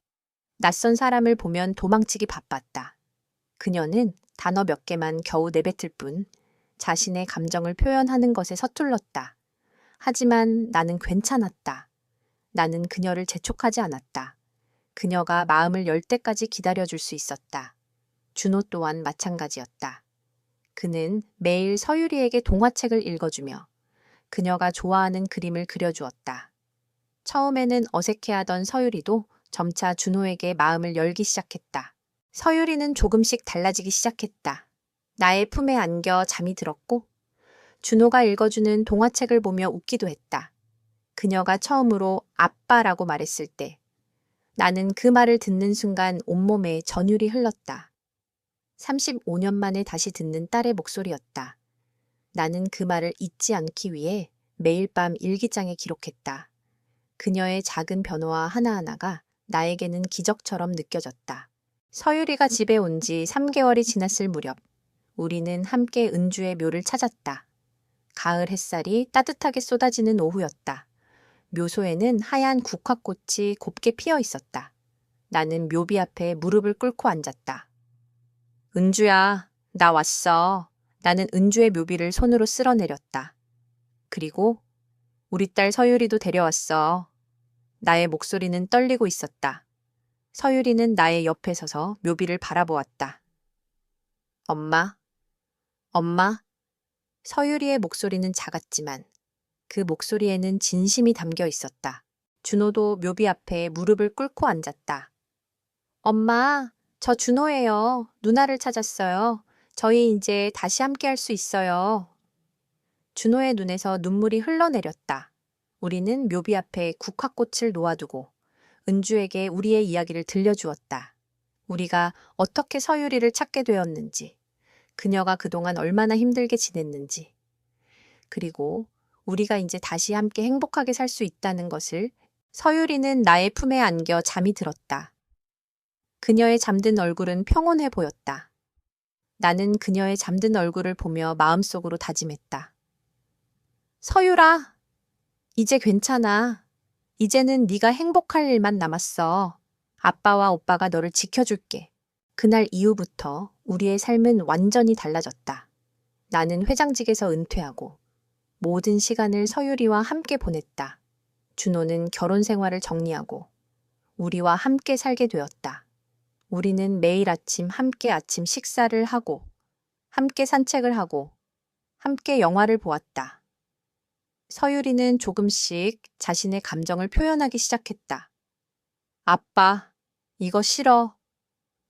낯선 사람을 보면 도망치기 바빴다. 그녀는 단어 몇 개만 겨우 내뱉을 뿐 자신의 감정을 표현하는 것에 서툴렀다. 하지만 나는 괜찮았다. 나는 그녀를 재촉하지 않았다. 그녀가 마음을 열 때까지 기다려줄 수 있었다. 준호 또한 마찬가지였다. 그는 매일 서유리에게 동화책을 읽어주며 그녀가 좋아하는 그림을 그려주었다. 처음에는 어색해하던 서유리도 점차 준호에게 마음을 열기 시작했다. 서유리는 조금씩 달라지기 시작했다. 나의 품에 안겨 잠이 들었고 준호가 읽어주는 동화책을 보며 웃기도 했다. 그녀가 처음으로 아빠라고 말했을 때 나는 그 말을 듣는 순간 온몸에 전율이 흘렀다. 35년 만에 다시 듣는 딸의 목소리였다. 나는 그 말을 잊지 않기 위해 매일 밤 일기장에 기록했다. 그녀의 작은 변화 하나하나가 나에게는 기적처럼 느껴졌다. 서유리가 집에 온 지 3개월이 지났을 무렵, 우리는 함께 은주의 묘를 찾았다. 가을 햇살이 따뜻하게 쏟아지는 오후였다. 묘소에는 하얀 국화꽃이 곱게 피어 있었다. 나는 묘비 앞에 무릎을 꿇고 앉았다. 은주야, 나 왔어. 나는 은주의 묘비를 손으로 쓸어내렸다. 그리고 우리 딸 서유리도 데려왔어. 나의 목소리는 떨리고 있었다. 서유리는 나의 옆에 서서 묘비를 바라보았다. 엄마, 엄마. 서유리의 목소리는 작았지만 그 목소리에는 진심이 담겨 있었다. 준호도 묘비 앞에 무릎을 꿇고 앉았다. 엄마, 저 준호예요. 누나를 찾았어요. 저희 이제 다시 함께 할 수 있어요. 준호의 눈에서 눈물이 흘러내렸다. 우리는 묘비 앞에 국화꽃을 놓아두고 은주에게 우리의 이야기를 들려주었다. 우리가 어떻게 서유리를 찾게 되었는지, 그녀가 그동안 얼마나 힘들게 지냈는지, 그리고 우리가 이제 다시 함께 행복하게 살 수 있다는 것을. 서유리는 나의 품에 안겨 잠이 들었다. 그녀의 잠든 얼굴은 평온해 보였다. 나는 그녀의 잠든 얼굴을 보며 마음속으로 다짐했다. 서유라, 이제 괜찮아. 이제는 네가 행복할 일만 남았어. 아빠와 오빠가 너를 지켜줄게. 그날 이후부터 우리의 삶은 완전히 달라졌다. 나는 회장직에서 은퇴하고 모든 시간을 서유리와 함께 보냈다. 준호는 결혼 생활을 정리하고 우리와 함께 살게 되었다. 우리는 매일 아침 함께 아침 식사를 하고 함께 산책을 하고 함께 영화를 보았다. 서유리는 조금씩 자신의 감정을 표현하기 시작했다. 아빠, 이거 싫어.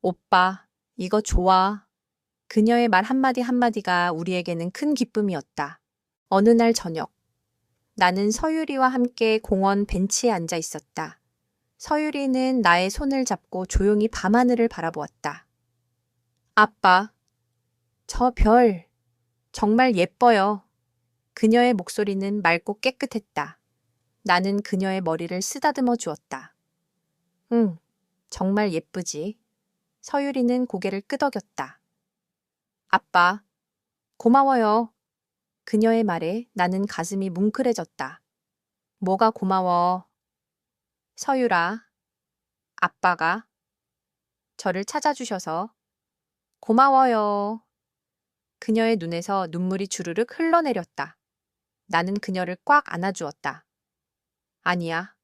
오빠, 이거 좋아. 그녀의 말 한마디 한마디가 우리에게는 큰 기쁨이었다. 어느 날 저녁, 나는 서유리와 함께 공원 벤치에 앉아 있었다. 서유리는 나의 손을 잡고 조용히 밤하늘을 바라보았다. 아빠, 저 별, 정말 예뻐요. 그녀의 목소리는 맑고 깨끗했다. 나는 그녀의 머리를 쓰다듬어 주었다. 응, 정말 예쁘지. 서유리는 고개를 끄덕였다. 아빠, 고마워요. 그녀의 말에 나는 가슴이 뭉클해졌다. 뭐가 고마워? 서유라, 아빠가 저를 찾아주셔서 고마워요. 그녀의 눈에서 눈물이 주르륵 흘러내렸다. 나는 그녀를 꽉 안아주었다. 아니야,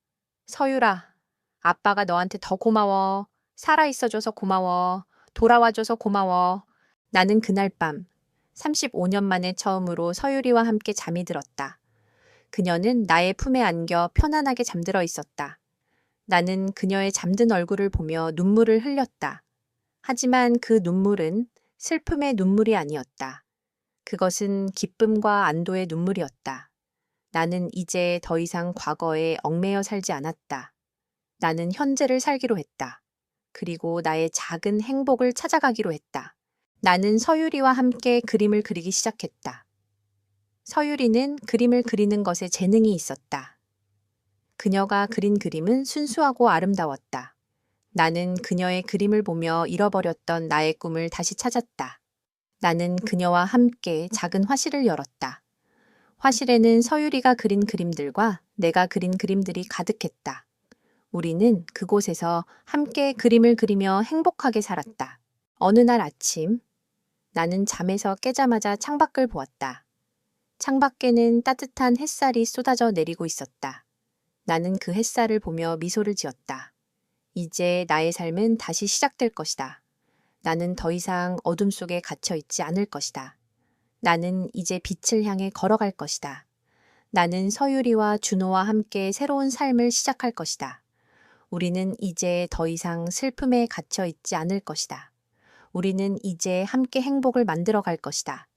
서유라, 아빠가 너한테 더 고마워. 살아있어줘서 고마워. 돌아와줘서 고마워. 나는 그날 밤 35년 만에 처음으로 서유리와 함께 잠이 들었다. 그녀는 나의 품에 안겨 편안하게 잠들어 있었다. 나는 그녀의 잠든 얼굴을 보며 눈물을 흘렸다. 하지만 그 눈물은 슬픔의 눈물이 아니었다. 그것은 기쁨과 안도의 눈물이었다. 나는 이제 더 이상 과거에 얽매여 살지 않았다. 나는 현재를 살기로 했다. 그리고 나의 작은 행복을 찾아가기로 했다. 나는 서유리와 함께 그림을 그리기 시작했다. 서유리는 그림을 그리는 것에 재능이 있었다. 그녀가 그린 그림은 순수하고 아름다웠다. 나는 그녀의 그림을 보며 잃어버렸던 나의 꿈을 다시 찾았다. 나는 그녀와 함께 작은 화실을 열었다. 화실에는 서유리가 그린 그림들과 내가 그린 그림들이 가득했다. 우리는 그곳에서 함께 그림을 그리며 행복하게 살았다. 어느 날 아침, 나는 잠에서 깨자마자 창밖을 보았다. 창밖에는 따뜻한 햇살이 쏟아져 내리고 있었다. 나는 그 햇살을 보며 미소를 지었다. 이제 나의 삶은 다시 시작될 것이다. 나는 더 이상 어둠 속에 갇혀 있지 않을 것이다. 나는 이제 빛을 향해 걸어갈 것이다. 나는 서유리와 준호와 함께 새로운 삶을 시작할 것이다. 우리는 이제 더 이상 슬픔에 갇혀 있지 않을 것이다. 우리는 이제 함께 행복을 만들어 갈 것이다.